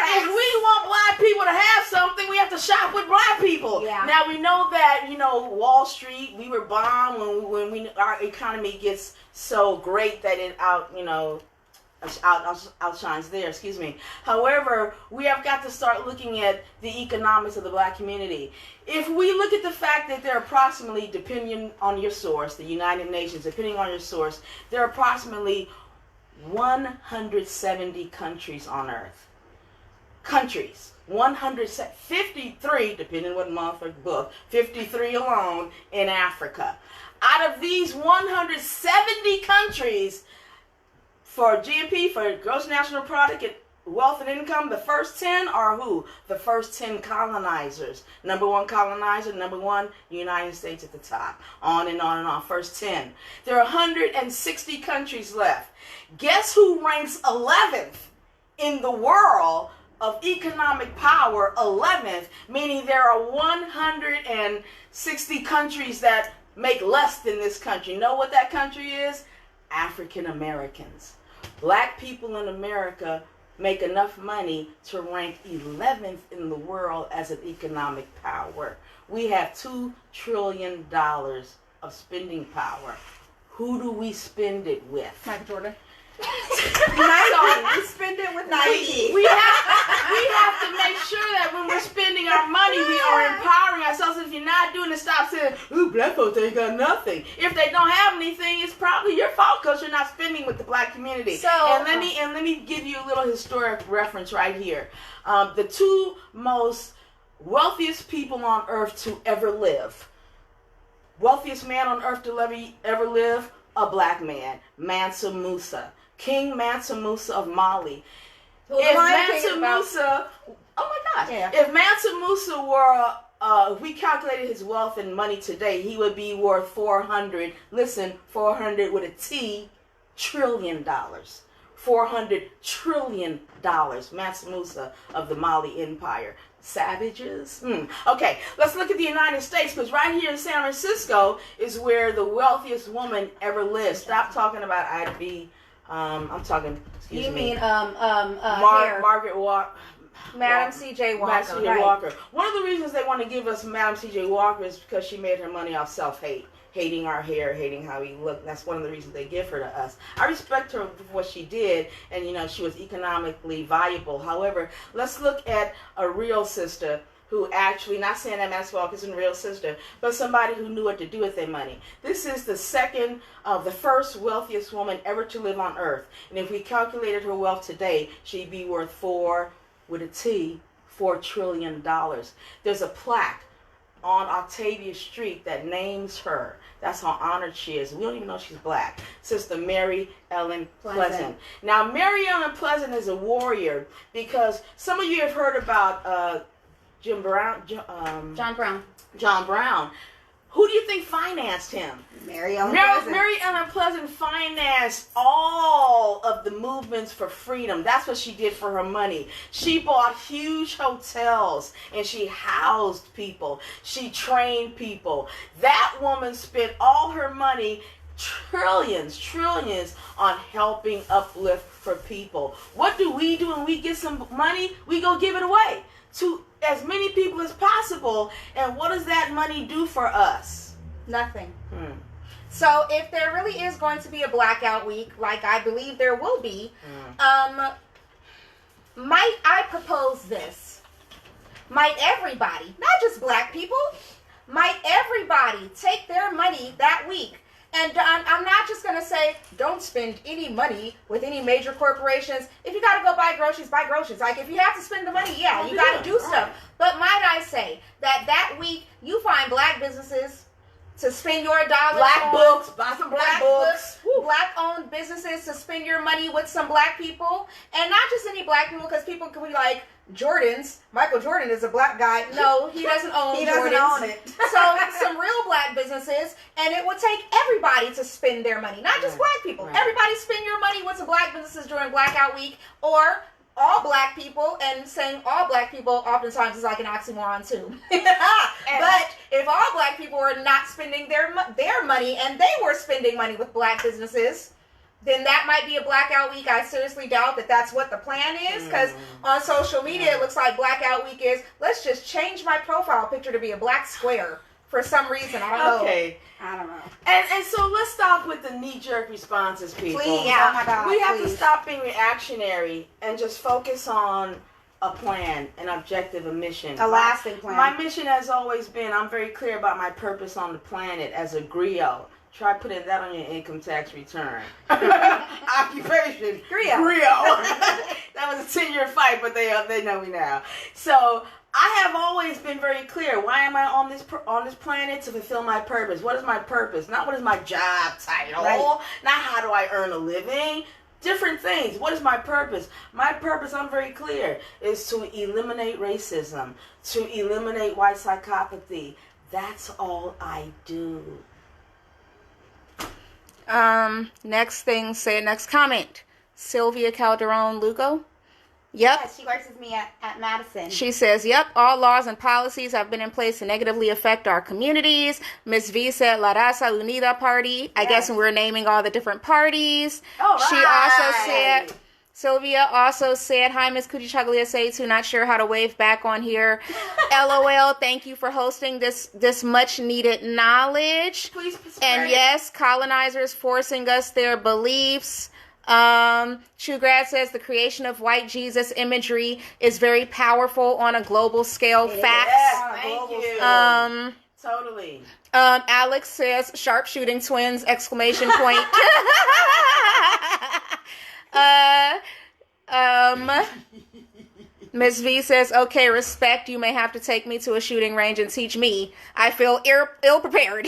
If we want black people to have something, we have to shop with black people. Yeah. Now we know that Wall Street, we were bombed when our economy gets so great that it outshines there. Excuse me. However, we have got to start looking at the economics of the black community. If we look at the fact that there are approximately, depending on your source, the United Nations, depending on your source, there are approximately 170 countries on Earth. Countries. 153, depending on what month or book, 53 alone in Africa. Out of these 170 countries, for GNP, for gross national product, wealth and income, the first 10 are who? The first 10 colonizers. Number one colonizer, number one, United States at the top. On and on and on. First 10. There are 160 countries left. Guess who ranks 11th in the world of economic power? 11th, meaning there are 160 countries that make less than this country. Know what that country is? African Americans. Black people in America make enough money to rank 11th in the world as an economic power. We have $2 trillion of spending power. Who do we spend it with? Michael Jordan. Nike. We spend it with Nike. We have to make sure that when we're spending our money, we are empowering ourselves. If you're not doing it, stop saying, "Ooh, black folks ain't got nothing." If they don't have anything, it's probably your fault because you're not spending with the black community. So, and let me give you a little historic reference right here. The two most wealthiest people on earth to ever live. Wealthiest man on earth to ever live, a black man, Mansa Musa. King Mansa Musa of Mali. If Mansa Musa, oh my gosh, yeah. If Mansa Musa were, if we calculated his wealth and money today, he would be worth 400 with a T, trillion dollars. $400 trillion. Mansa Musa of the Mali Empire. Savages? Okay, let's look at the United States, because right here in San Francisco is where the wealthiest woman ever lived. Stop talking about Ida B. I'm talking, excuse me. You mean, Margaret Walker. Madam C.J. Walker. Madam C.J. Walker. One of the reasons they want to give us Madam C.J. Walker is because she made her money off self-hate. Hating our hair, hating how we look. That's one of the reasons they give her to us. I respect her for what she did, and she was economically viable. However, let's look at a real sister who actually, not saying that Madam Walker isn't a real sister, but somebody who knew what to do with their money. This is the first wealthiest woman ever to live on Earth. And if we calculated her wealth today, she'd be worth $4 trillion. There's a plaque on Octavia Street that names her. That's how honored she is. We don't even know she's black. Sister Mary Ellen Pleasant. Now, Mary Ellen Pleasant is a warrior because some of you have heard about John Brown. Who do you think financed him? Mary Ellen Pleasant. Mary Ellen Pleasant financed all of the movements for freedom. That's what she did for her money. She bought huge hotels and she housed people. She trained people. That woman spent all her money, trillions on helping uplift for people. What do when we get some money? We go give it away to as many people as possible. And what does that money do for us? Nothing. So if there really is going to be a blackout week, like I believe there will be, might I propose this? Might everybody, not just black people, might everybody take their money that week? And I'm not just going to say, don't spend any money with any major corporations. If you got to go buy groceries, buy groceries. Like, if you have to spend the money, yeah, you got to do stuff. But might I say that week, you find black businesses to spend your dollars Black on, books, buy some black books. black-owned businesses to spend your money with some black people. And not just any black people, because people can be like, Jordans, Michael Jordan is a black guy. No, he doesn't own He Jordans. doesn't own it. So some real black businesses, and it would take everybody to spend their money, not just black people. Right. Everybody spend your money with some black businesses during Blackout Week, or all black people, and saying all black people oftentimes is like an oxymoron too. But if all black people were not spending their money and they were spending money with black businesses, then that might be a blackout week. I seriously doubt that that's what the plan is, because on social media it looks like blackout week is, let's just change my profile picture to be a black square for some reason. I don't know. Okay. I don't know. And so let's stop with the knee-jerk responses, people. Please, Yeah. oh my God, We have please. to stop being reactionary and just focus on a plan, an objective, a mission. A lasting plan. My mission has always been, I'm very clear about my purpose on the planet as a griot. Try putting that on your income tax return. Occupation. Griot. That was a 10-year fight, but they know me now. So I have always been very clear. Why am I on this planet? To fulfill my purpose. What is my purpose? Not what is my job title. Right. Not how do I earn a living. Different things. What is my purpose? My purpose, I'm very clear, is to eliminate racism, to eliminate white psychopathy. That's all I do. Next comment. Sylvia Calderon Lugo. Yep. Yes, she works with me at Madison. She says, yep, all laws and policies have been in place to negatively affect our communities. Miss V said, La Raza Unida Party. I guess we're naming all the different parties. All right. She also said, Sylvia also said, hi, Miss Kujichagulia-Seitu, not sure how to wave back on here. LOL, thank you for hosting this much needed knowledge. Please And yes, colonizers forcing us their beliefs. True Grad says the creation of white Jesus imagery is very powerful on a global scale. Facts. Yes, thank you. Totally. Alex says sharpshooting twins, exclamation point. Ms. V says, okay, respect. You may have to take me to a shooting range and teach me. I feel ill prepared.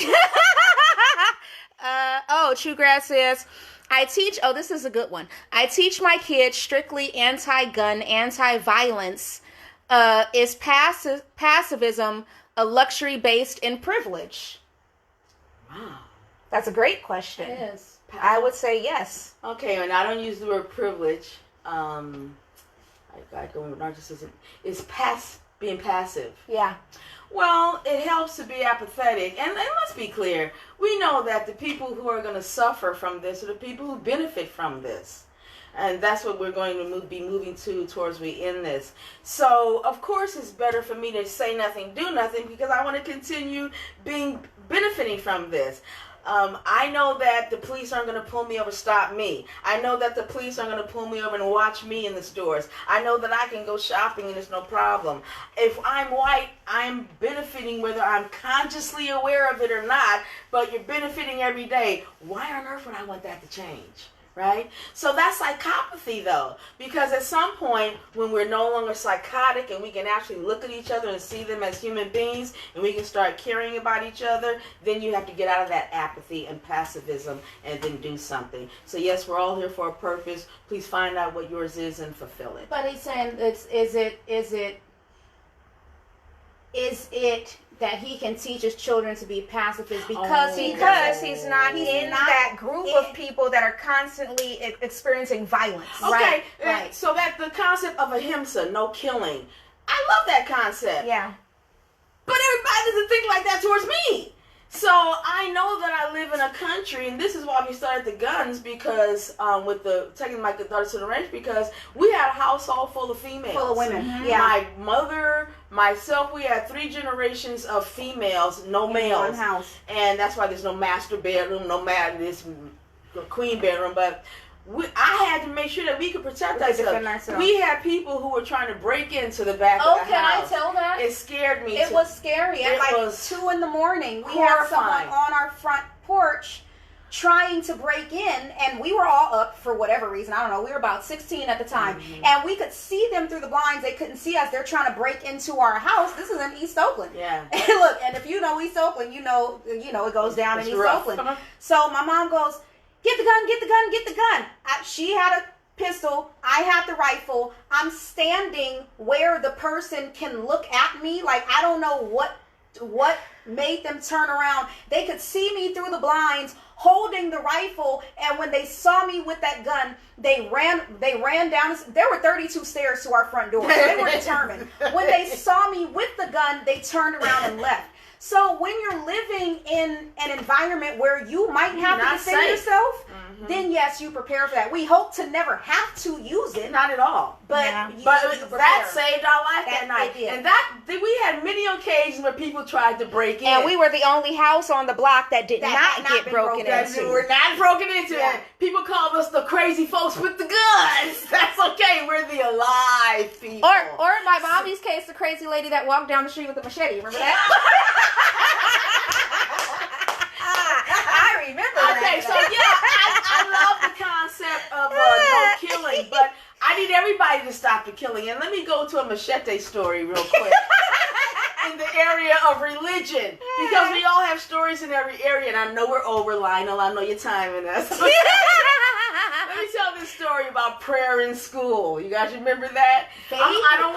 True Grad says, this is a good one. I teach my kids strictly anti-gun, anti-violence. Is pacifism a luxury based in privilege? Wow. That's a great question. It is. I would say yes. Okay, and I don't use the word privilege. I go with narcissism. Is being passive. Yeah. Well, it helps to be apathetic. And let's be clear. We know that the people who are going to suffer from this are the people who benefit from this. And that's what we're going to be moving towards we end this. So, of course, it's better for me to say nothing, do nothing, because I want to continue benefiting from this. I know that the police aren't going to pull me over, stop me. I know that the police aren't going to pull me over and watch me in the stores. I know that I can go shopping and there's no problem. If I'm white, I'm benefiting whether I'm consciously aware of it or not, but you're benefiting every day. Why on earth would I want that to change? Right? So that's psychopathy, though, because at some point when we're no longer psychotic and we can actually look at each other and see them as human beings and we can start caring about each other, then you have to get out of that apathy and passivism and then do something. So yes, we're all here for a purpose. Please find out what yours is and fulfill it. But he's saying, is it is it that he can teach his children to be pacifists because he's not in that group of people that are constantly experiencing violence. Okay, Right. So that the concept of ahimsa, no killing, I love that concept. Yeah. But everybody doesn't think like that towards me. So I know that I live in a country, and this is why we started the guns, because with the taking my daughters to the range, because we had a household full of females. Full of women. Mm-hmm. Yeah. My mother, myself, we had 3 generations of females, no males. One house. And that's why there's no master bedroom, this queen bedroom, but I had to make sure that we could protect ourselves. We had people who were trying to break into the back of the can house. I tell that? It scared me. It was scary. At like 2 in the morning, we had someone on our front porch trying to break in, and we were all up for whatever reason. I don't know. We were about 16 at the time, and we could see them through the blinds. They couldn't see us. They're trying to break into our house. This is in East Oakland. Yeah. And look, and if you know East Oakland, you know it goes down in East Oakland. So my mom goes, "Get the gun, get the gun, get the gun." She had a pistol. I had the rifle. I'm standing where the person can look at me. Like, I don't know what made them turn around. They could see me through the blinds holding the rifle, and when they saw me with that gun, they ran down. There were 32 stairs to our front door. So they were determined. When they saw me with the gun, they turned around and left. So when you're living in an environment where you might have to defend yourself, then yes, you prepare for that. We hope to never have to use it. Not at all. But that saved our life that night. Did. And we had many occasions where people tried to break in. And we were the only house on the block that did not get broken into. We were not broken into. Yeah. People called us the crazy folks with the guns. That's okay. We're the alive people. Or in my mommy's case, the crazy lady that walked down the street with a machete. Remember that? I remember that. Okay, so I love the concept of no killing, but I need everybody to stop the killing. And let me go to a machete story real quick. In the area of religion, because we all have stories in every area, and I know we're over, Lionel. I know you're timing us. Let me tell this story about prayer in school. You guys remember that? I don't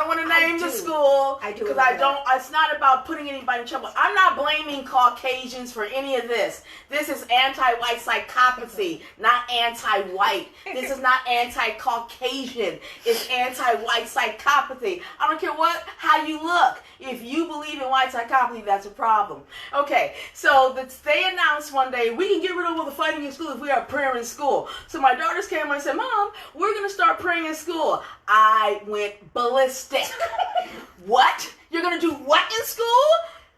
want to name the school because I don't. It's not about putting anybody in trouble. I'm not blaming Caucasians for any of this. This is anti-white psychopathy, not anti-white. This is not anti-Caucasian. It's anti-white psychopathy. I don't care how you look. If you believe in white psychopathy, that's a problem. Okay, so they announced one day, we can get rid of all the fighting in school if we have prayer in school. So my daughters came and said, "Mom, we're going to start praying in school." I went ballistic. What? You're going to do what in school?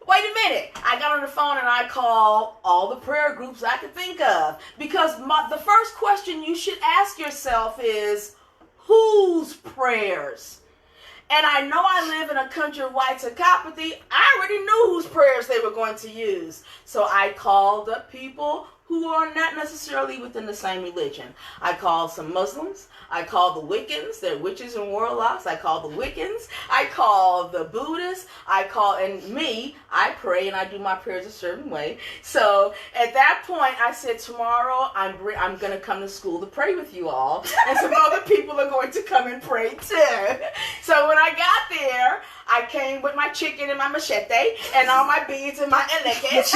Wait a minute. I got on the phone and I called all the prayer groups I could think of. Because the first question you should ask yourself is, whose prayers? And I know I live in a country of white psychopathy. I already knew whose prayers they were going to use. So I called up people who are not necessarily within the same religion. I called some Muslims. I called the Wiccans. They're witches and warlocks. I called the Wiccans. I called the Buddhists. I pray and I do my prayers a certain way. So at that point, I said, tomorrow I'm going to come to school to pray with you all. And some other people are going to come and pray too. So when I got there, I came with my chicken and my machete and all my beads and my elegance.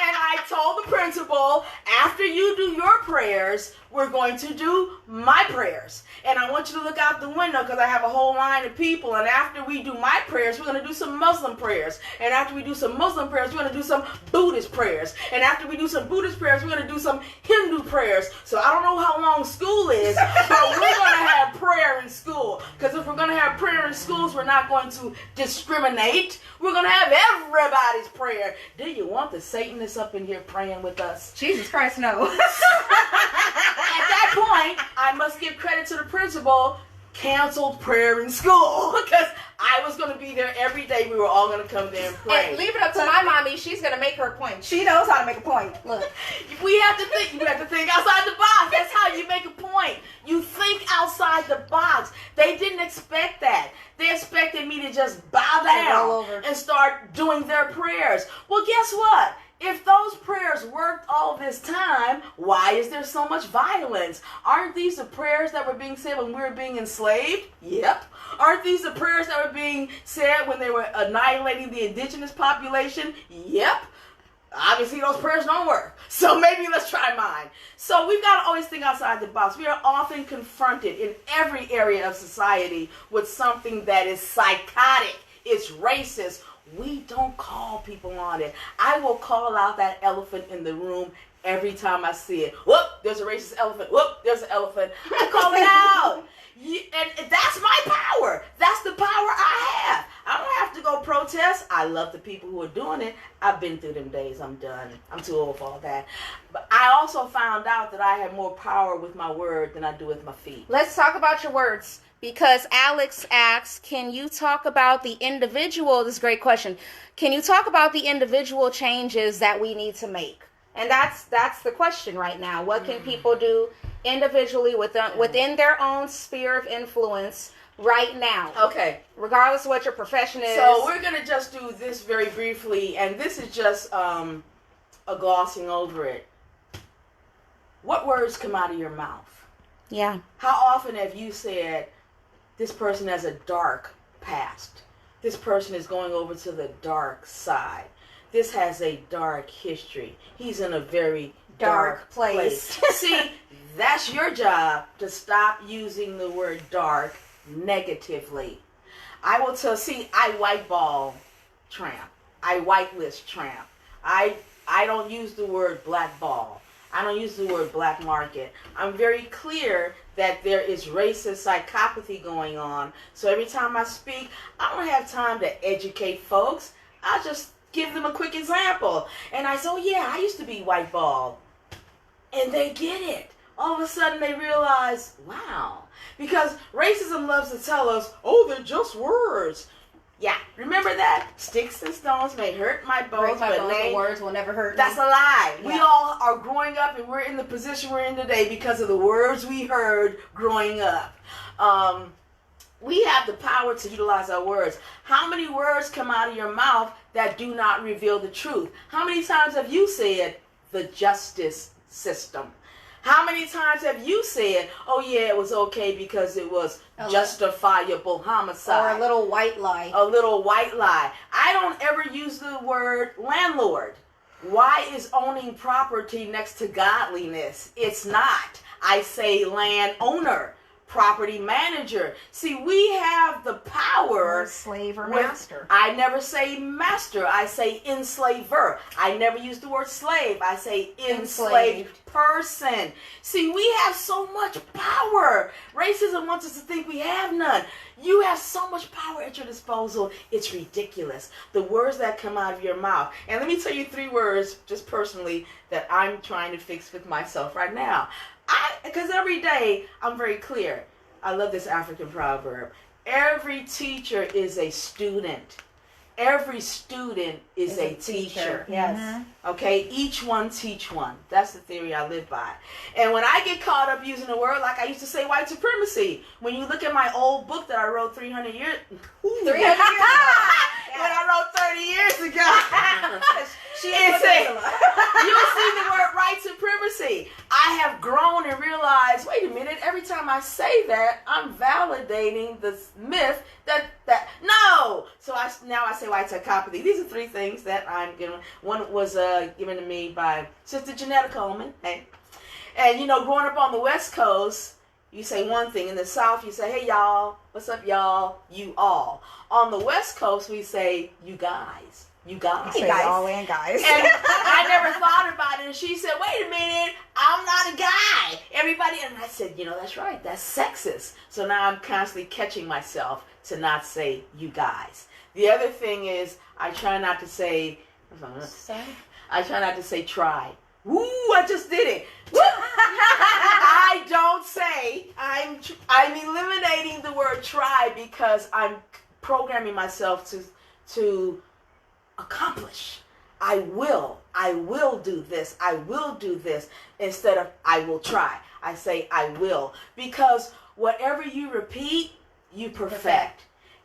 And I told the principal, after you do your prayers, we're going to do my prayers. And I want you to look out the window because I have a whole line of people. And after we do my prayers, we're going to do some Muslim prayers. And after we do some Muslim prayers, we're going to do some Buddhist prayers. And after we do some Buddhist prayers, we're going to do some Hindu prayers. So I don't know how long school is, but we're going to have prayer in school. Because if we're going to have prayer in schools, we're not going to discriminate. We're going to have everybody's prayer. Do you want the Satanists up in here praying with us? Jesus Christ, no. At that point, I must give credit to the principal, canceled prayer in school because I was going to be there every day. We were all going to come there and pray. And leave it up to my mommy. She's going to make her point. She knows how to make a point. Look. We have to think. You have to think outside the box. That's how you make a point. You think outside the box. They didn't expect that. They expected me to just bow down and start doing their prayers. Well, guess what? If those prayers worked all this time, why is there so much violence? Aren't these the prayers that were being said when we were being enslaved? Yep. Aren't these the prayers that were being said when they were annihilating the indigenous population? Yep. Obviously, those prayers don't work. So maybe let's try mine. So we've got to always think outside the box. We are often confronted in every area of society with something that is psychotic. It's racist. We don't call people on it. I will call out that elephant in the room every time I see it. Whoop, there's a racist elephant. Whoop, there's an elephant. I call it out. And that's my power. That's the power I have. I don't have to go protest. I love the people who are doing it. I've been through them days. I'm done. I'm too old for all that. But I also found out that I have more power with my word than I do with my feet. Let's talk about your words. Because Alex asks, can you talk about the individual, this is a great question, can you talk about the individual changes that we need to make? And that's the question right now. What can people do individually within their own sphere of influence right now? Okay. Regardless of what your profession is. So we're going to just do this very briefly, and this is just a glossing over it. What words come out of your mouth? Yeah. How often have you said, this person has a dark past. This person is going over to the dark side. This has a dark history. He's in a very dark place. See, that's your job, to stop using the word dark negatively. I will tell, see, I whiteball tramp. I whitelist tramp. I don't use the word blackball. I don't use the word black market. I'm very clear that there is racist psychopathy going on. So every time I speak, I don't have time to educate folks. I just give them a quick example. And I say, oh yeah, I used to be whiteballed. And they get it. All of a sudden they realize, wow. Because racism loves to tell us, oh, they're just words. Yeah, remember that? Sticks and stones may hurt my bones, but words will never hurt me. That's a lie. Yeah. We all are growing up, and we're in the position we're in today because of the words we heard growing up. We have the power to utilize our words. How many words come out of your mouth that do not reveal the truth? How many times have you said the justice system? How many times have you said, oh yeah, it was okay because it was justifiable homicide? Or a little white lie. A little white lie. I don't ever use the word landlord. Why is owning property next to godliness? It's not. I say landowner, property manager. See, we have the power. Or slave or master. I never say master. I say enslaver. I never use the word slave. I say enslaved person. See, we have so much power. Racism wants us to think we have none. You have so much power at your disposal. It's ridiculous. The words that come out of your mouth. And let me tell you 3 words, just personally, that I'm trying to fix with myself right now. Because every day, I'm very clear. I love this African proverb. Every teacher is a student. Every student is a teacher. Yes. Mm-hmm. Okay? Each one teach one. That's the theory I live by. And when I get caught up using a word like I used to say white supremacy, when you look at my old book that I wrote 300 years... 300 years ago. When I wrote 30 years ago. You'll see the word white supremacy. I have grown and realized, wait a minute, every time I say that, I'm validating the myth that no. So now I say white psychopathy. These are 3 things that I'm giving. One was given to me by Sister Janetta Coleman. Hey. And you know, growing up on the West Coast, you say one thing. In the South, you say, hey y'all, what's up y'all, you all. On the West Coast, we say, you guys. You guys. Hey guys. All in guys. And I never thought about it. And she said, wait a minute, I'm not a guy. Everybody, and I said, you know, that's right. That's sexist. So now I'm constantly catching myself to not say you guys. The other thing is, I try not to say try. Woo, I just did it. I don't say, I'm eliminating the word try because I'm programming myself to accomplish. I will do this. I will do this instead of I will try. I say I will, because whatever you repeat, you perfect.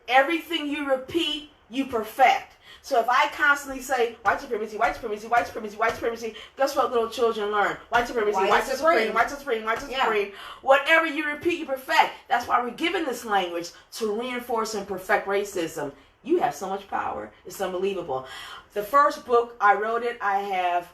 Everything you repeat, you perfect. So if I constantly say white supremacy, white supremacy, white supremacy, white supremacy, guess what little children learn? White supremacy, white supreme, white supreme, white supreme. Whatever you repeat, you perfect. That's why we're given this language to reinforce and perfect racism. You have so much power. It's unbelievable. The first book, I wrote it. I have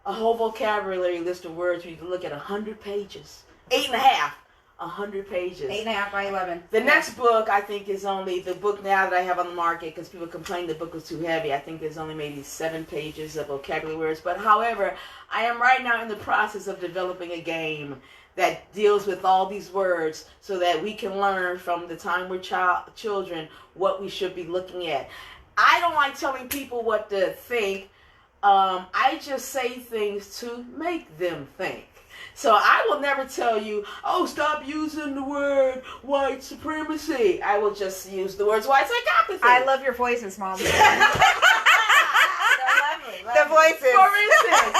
a whole vocabulary list of words. You can look at 100 pages. 8.5. 100 pages. 8.5 by 11. The next book, I think, is only the book now that I have on the market because people complained the book was too heavy. I think there's only maybe 7 pages of vocabulary words. But however, I am right now in the process of developing a game that deals with all these words so that we can learn from the time we're children what we should be looking at. I don't like telling people what to think. I just say things to make them think. So I will never tell you, oh, stop using the word white supremacy. I will just use the words white psychopathy. I love your voices, Mom. They're lovely. The voices. For instance,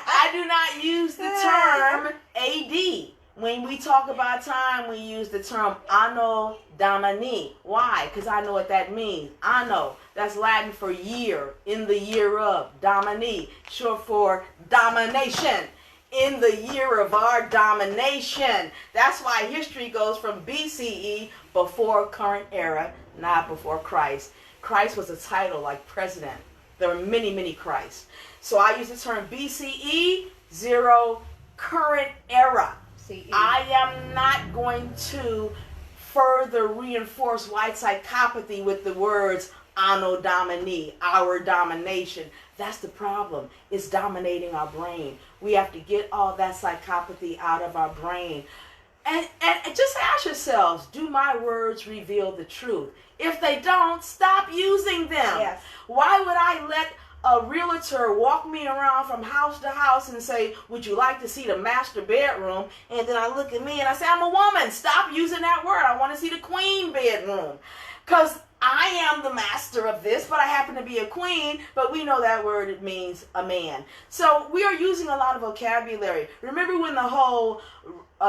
I do not use the term AD. When we talk about time, we use the term anno domini. Why? Because I know what that means. Anno, that's Latin for year, in the year of. Domini, short for domination. In the year of our domination. That's why history goes from BCE, before current era, not before Christ. Christ was a title like president. There were many, many Christs. So I use the term BCE, 0, current era. CE. I am not going to further reinforce white psychopathy with the words anno domini, our domination. That's the problem. It's dominating our brain. We have to get all that psychopathy out of our brain. And just ask yourselves, do my words reveal the truth? If they don't, stop using them. Yes. Why would I let a realtor walk me around from house to house and say, would you like to see the master bedroom? And then I look at me and I say, I'm a woman. Stop using that word. I want to see the queen bedroom. Because I am the master of this, but I happen to be a queen, but we know that word, it means a man. So we are using a lot of vocabulary. Remember when the whole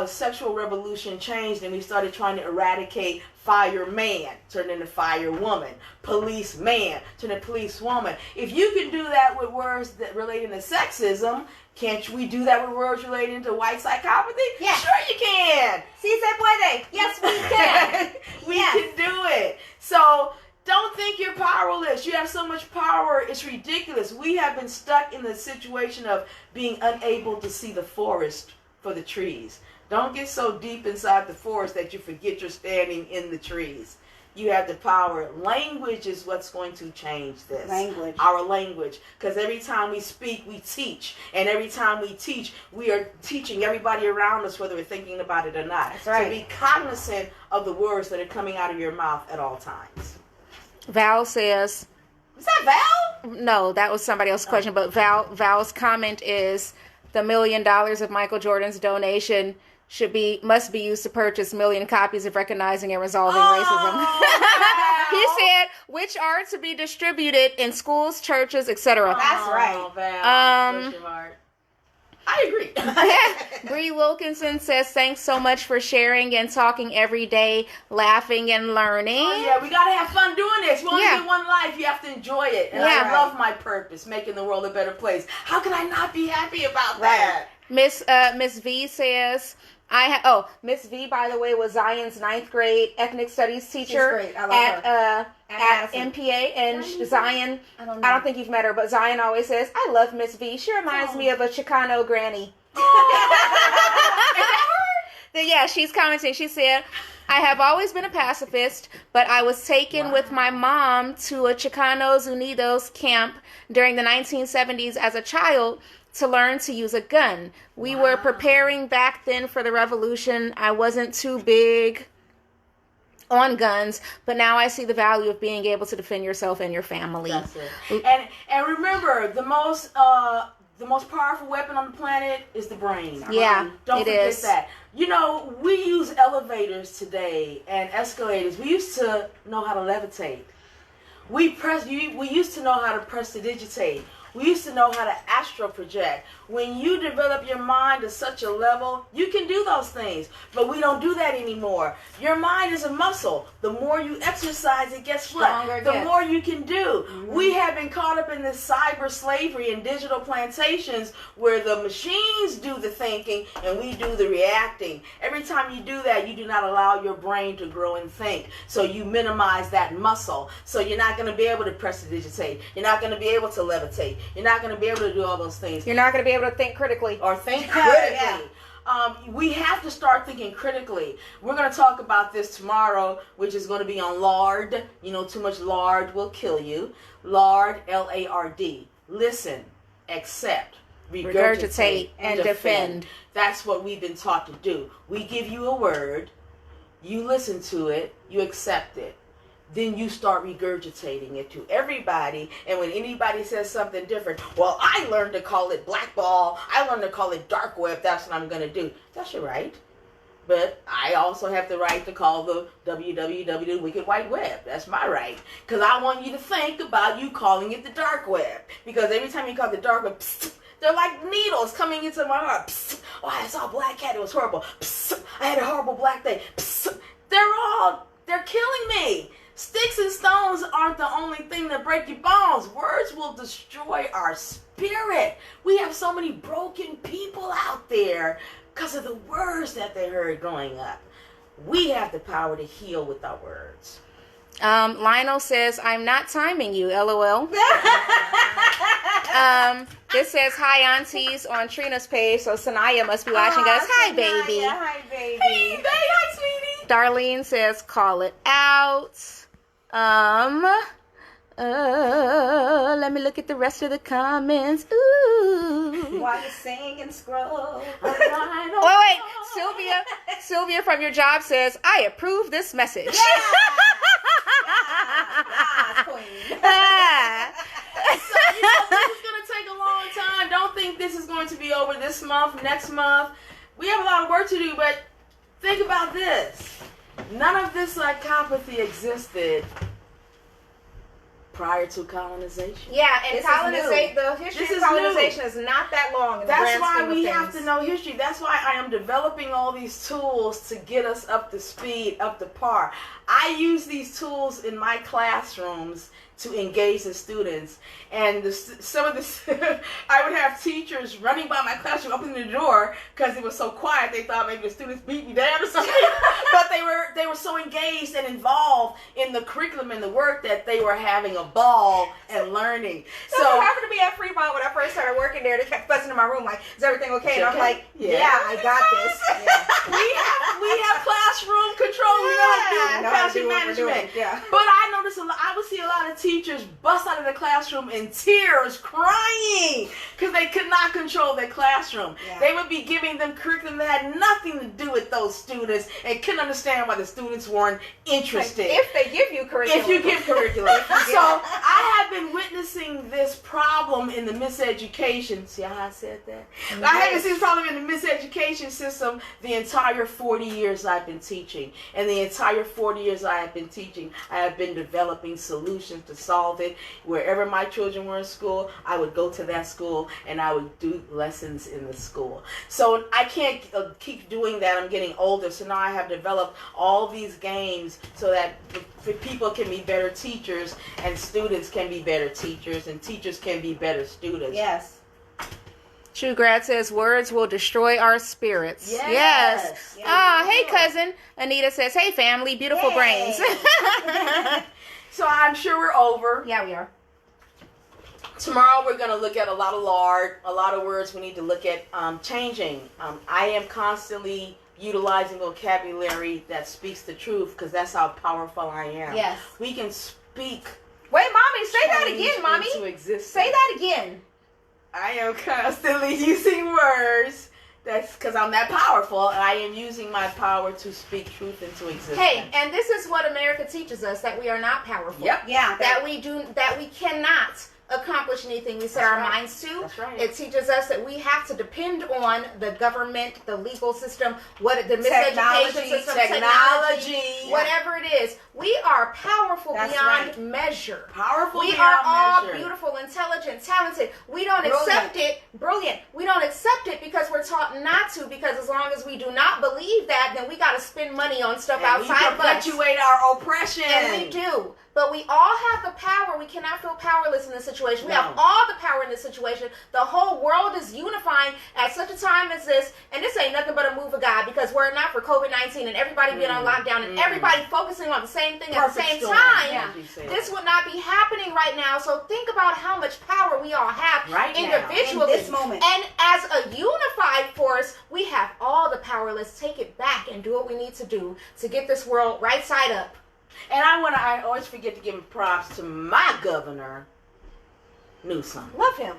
sexual revolution changed and we started trying to eradicate fireman, turned into firewoman, policeman, turned into policewoman. If you can do that with words that relating to sexism, can't we do that with words relating to white psychopathy? Yeah. Sure you can. Si se puede. Yes, we can. We can do it. So don't think you're powerless. You have so much power. It's ridiculous. We have been stuck in the situation of being unable to see the forest for the trees. Don't get so deep inside the forest that you forget you're standing in the trees. You have the power. Language is what's going to change this. Language. Our language. Because every time we speak, we teach. And every time we teach, we are teaching everybody around us, whether we're thinking about it or not. That's right. So be cognizant of the words that are coming out of your mouth at all times. Val says, Was that Val? no, that was somebody else's question, but Val's comment is the $1 million of Michael Jordan's donation must be used to purchase 1 million copies of Recognizing and Resolving Racism. He said, which are to be distributed in schools, churches, etc. That's right. Val. Bless your heart. I agree. Bree Wilkinson says, thanks so much for sharing and talking every day, laughing and learning. Oh, yeah, we got to have fun doing this. We only Yeah. get one life. You have to enjoy it. And Yeah. I love my purpose, making the world a better place. How can I not be happy about that? Miss V says, Miss V, by the way, was Zion's 9th grade ethnic studies teacher great. I love at Madison. MPA, and Zion, I don't know. I don't think you've met her, but Zion always says, I love Miss V. She reminds me of a Chicano granny. Yeah, she's commenting. She said, I have always been a pacifist, but I was taken with my mom to a Chicanos Unidos camp during the 1970s as a child to learn to use a gun. We were preparing back then for the revolution. I wasn't too big on guns, but now I see the value of being able to defend yourself and your family. That's it. And remember, the most powerful weapon on the planet is the brain. Yeah, Don't it forget is. that. You know, we use elevators today and escalators. We used to know how to levitate. We used to know how to prestidigitate. We used to know how to astral project. When you develop your mind to such a level, you can do those things. But we don't do that anymore. Your mind is a muscle. The more you exercise it, guess what? The more you can do. We have been caught up in this cyber slavery and digital plantations where the machines do the thinking and we do the reacting. Every time you do that, you do not allow your brain to grow and think. So you minimize that muscle. So you're not going to be able to prestidigitate. You're not going to be able to levitate. You're not going to be able to do all those things. You're not going to be able to think critically. Or think critically. We have to start thinking critically. We're going to talk about this tomorrow, which is going to be on lard. You know, too much lard will kill you. Lard, L-A-R-D. Listen, accept, regurgitate, and defend. That's what we've been taught to do. We give you a word, you listen to it, you accept it. Then you start regurgitating it to everybody. And when anybody says something different, well, I learned to call it blackball. I learned to call it dark web. That's what I'm going to do. That's your right. But I also have the right to call the www wicked white web. That's my right. Because I want you to think about you calling it the dark web. Because every time you call it the dark web, psst, they're like needles coming into my heart. Psst, oh, I saw a black cat. It was horrible. Psst, I had a horrible black day. Psst, they're killing me. Sticks and stones aren't the only thing that break your bones. Words will destroy our spirit. We have so many broken people out there because of the words that they heard growing up. We have the power to heal with our words. Lionel says, I'm not timing you, LOL. This says, hi, aunties, on Trina's page, so Sanaya must be watching us. Hi, baby. Hi, baby. Hey, baby. Hi, sweetie. Darlene says, call it out. Let me look at the rest of the comments. Ooh. While you sing and scroll. Wait. Sylvia from your job says, I approve this message. Yeah. Queen. So, you know, this is going to take a long time. Don't think this is going to be over this month, next month. We have a lot of work to do, but think about this. None of this psychopathy existed prior to colonization. Yeah, and the history of colonization is not that long. That's why we have to know history. That's why I am developing all these tools to get us up to speed, up to par. I use these tools in my classrooms to engage the students. And I would have teachers running by my classroom, opening the door, because it was so quiet, they thought maybe the students beat me down or something. But they were so engaged and involved in the curriculum and the work that they were having a ball and learning. So it happened to be at Fremont when I first started working there. They kept buzzing in my room like, is everything okay? And I'm like, yeah, I got this. Yeah. We have classroom control. We know how to do classroom management. Yeah. But I noticed I would see a lot of teachers bust out of the classroom in tears, crying, because they could not control their classroom. Yeah. They would be giving them curriculum that had nothing to do with those students and couldn't understand why the students weren't interested. If they give you curriculum. If you give curriculum. So I have been witnessing this problem in the miseducation. See how I said that? Yes. I haven't seen this problem in the miseducation system the entire 40 years I've been teaching. And the entire 40 years I have been teaching, I have been developing solutions to solve it. Wherever my children were in school, I would go to that school and I would do lessons in the school. So I can't keep doing that. I'm getting older. So now I have developed all these games so that people can be better teachers and students can be better teachers and teachers can be better students. Yes. True Grad says, words will destroy our spirits. Yes. Hey, cousin. Anita says, hey, family, beautiful brains. So I'm sure we're over. Yeah, we are. Tomorrow we're going to look at a lot of lard, a lot of words we need to look at changing. I am constantly utilizing vocabulary that speaks the truth because that's how powerful I am. Yes. We can speak. Wait, Mommy, say that again, Mommy. Into existence. Say that again. I am constantly using words. That's because I'm that powerful, and I am using my power to speak truth into existence. Hey, and this is what America teaches us, that we are not powerful. Yep. Yeah. That we cannot accomplish anything we set That's our right. minds to. That's right. It teaches us that we have to depend on the government, the legal system, the Technology, miseducation system, technology. whatever it is. We are powerful That's beyond right. measure. Powerful We beyond are all measure. beautiful, intelligent, talented. We don't Brilliant. accept it. Brilliant. We don't accept it because we're taught not to. Because as long as we do not believe that, then we got to spend money on stuff And we outside of us. perpetuate our oppression. And we do. But we all have the power. We cannot feel powerless in this situation. We No. have all the power in this situation. The whole world is unifying at such a time as this. And this ain't nothing but a move of God, because were it not for COVID-19 and everybody being on lockdown and everybody focusing on the same thing at the Perfect same storm, time, as you said. this would not be happening right now. So think about how much power we all have Right now, individually. in this moment. And as a unified force, we have all the power. Let's take it back and do what we need to do to get this world right side up. And I always forget to give props to my governor, Newsom. Love him.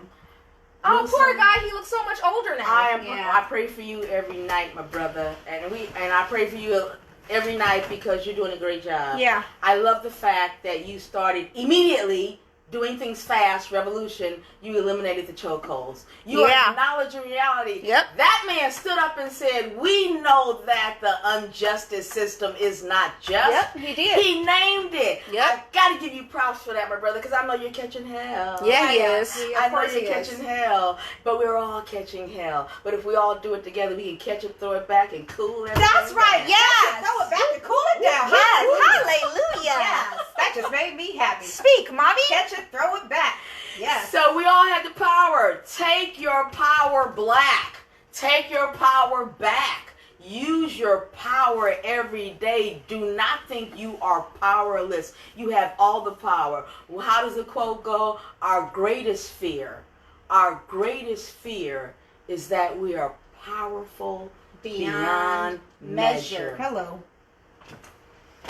Oh, Newsom. poor guy. He looks so much older now. I pray for you every night, my brother, and I pray for you every night because you're doing a great job. Yeah. I love the fact that you started immediately doing things fast, revolution. You eliminated the chokeholds. You Yeah. acknowledge your reality. Yep. That man stood up and said, "We know that the unjustice system is not just." Yep, he did. He named it. Yep. I got to give you props for that, my brother, because I know you're catching hell. Yeah, he is. I know you're catching hell, but we're all catching hell. But if we all do it together, we can catch it, throw it back, and cool everything That's right. down. Yes. Throw it back and cool it down. Yes. Hallelujah. Yes. That just made me happy. Speak, mommy. Catch it, throw it back. Yes. So we all had the power. Take your power back. Take your power back. Use your power every day. Do not think you are powerless. You have all the power. Well, how does the quote go? Our greatest fear is that we are powerful beyond measure. Hello.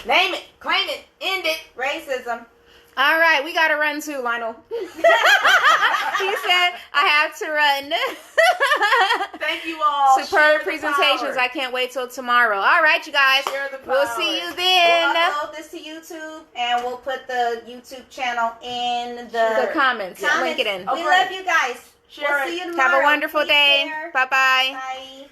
Name it, claim it, end it. Racism. All right, we got to run too, Lionel. He said, I have to run. Thank you all. Share Superb the presentations. power. I can't wait till tomorrow. All right, you guys. Share the We'll power. see you then. We'll upload this to YouTube, and we'll put the YouTube channel in The comments. comments. Link it in. We Okay. love you guys. Share We'll it. see you tomorrow. Have a wonderful Take day. care. Bye-bye. Bye.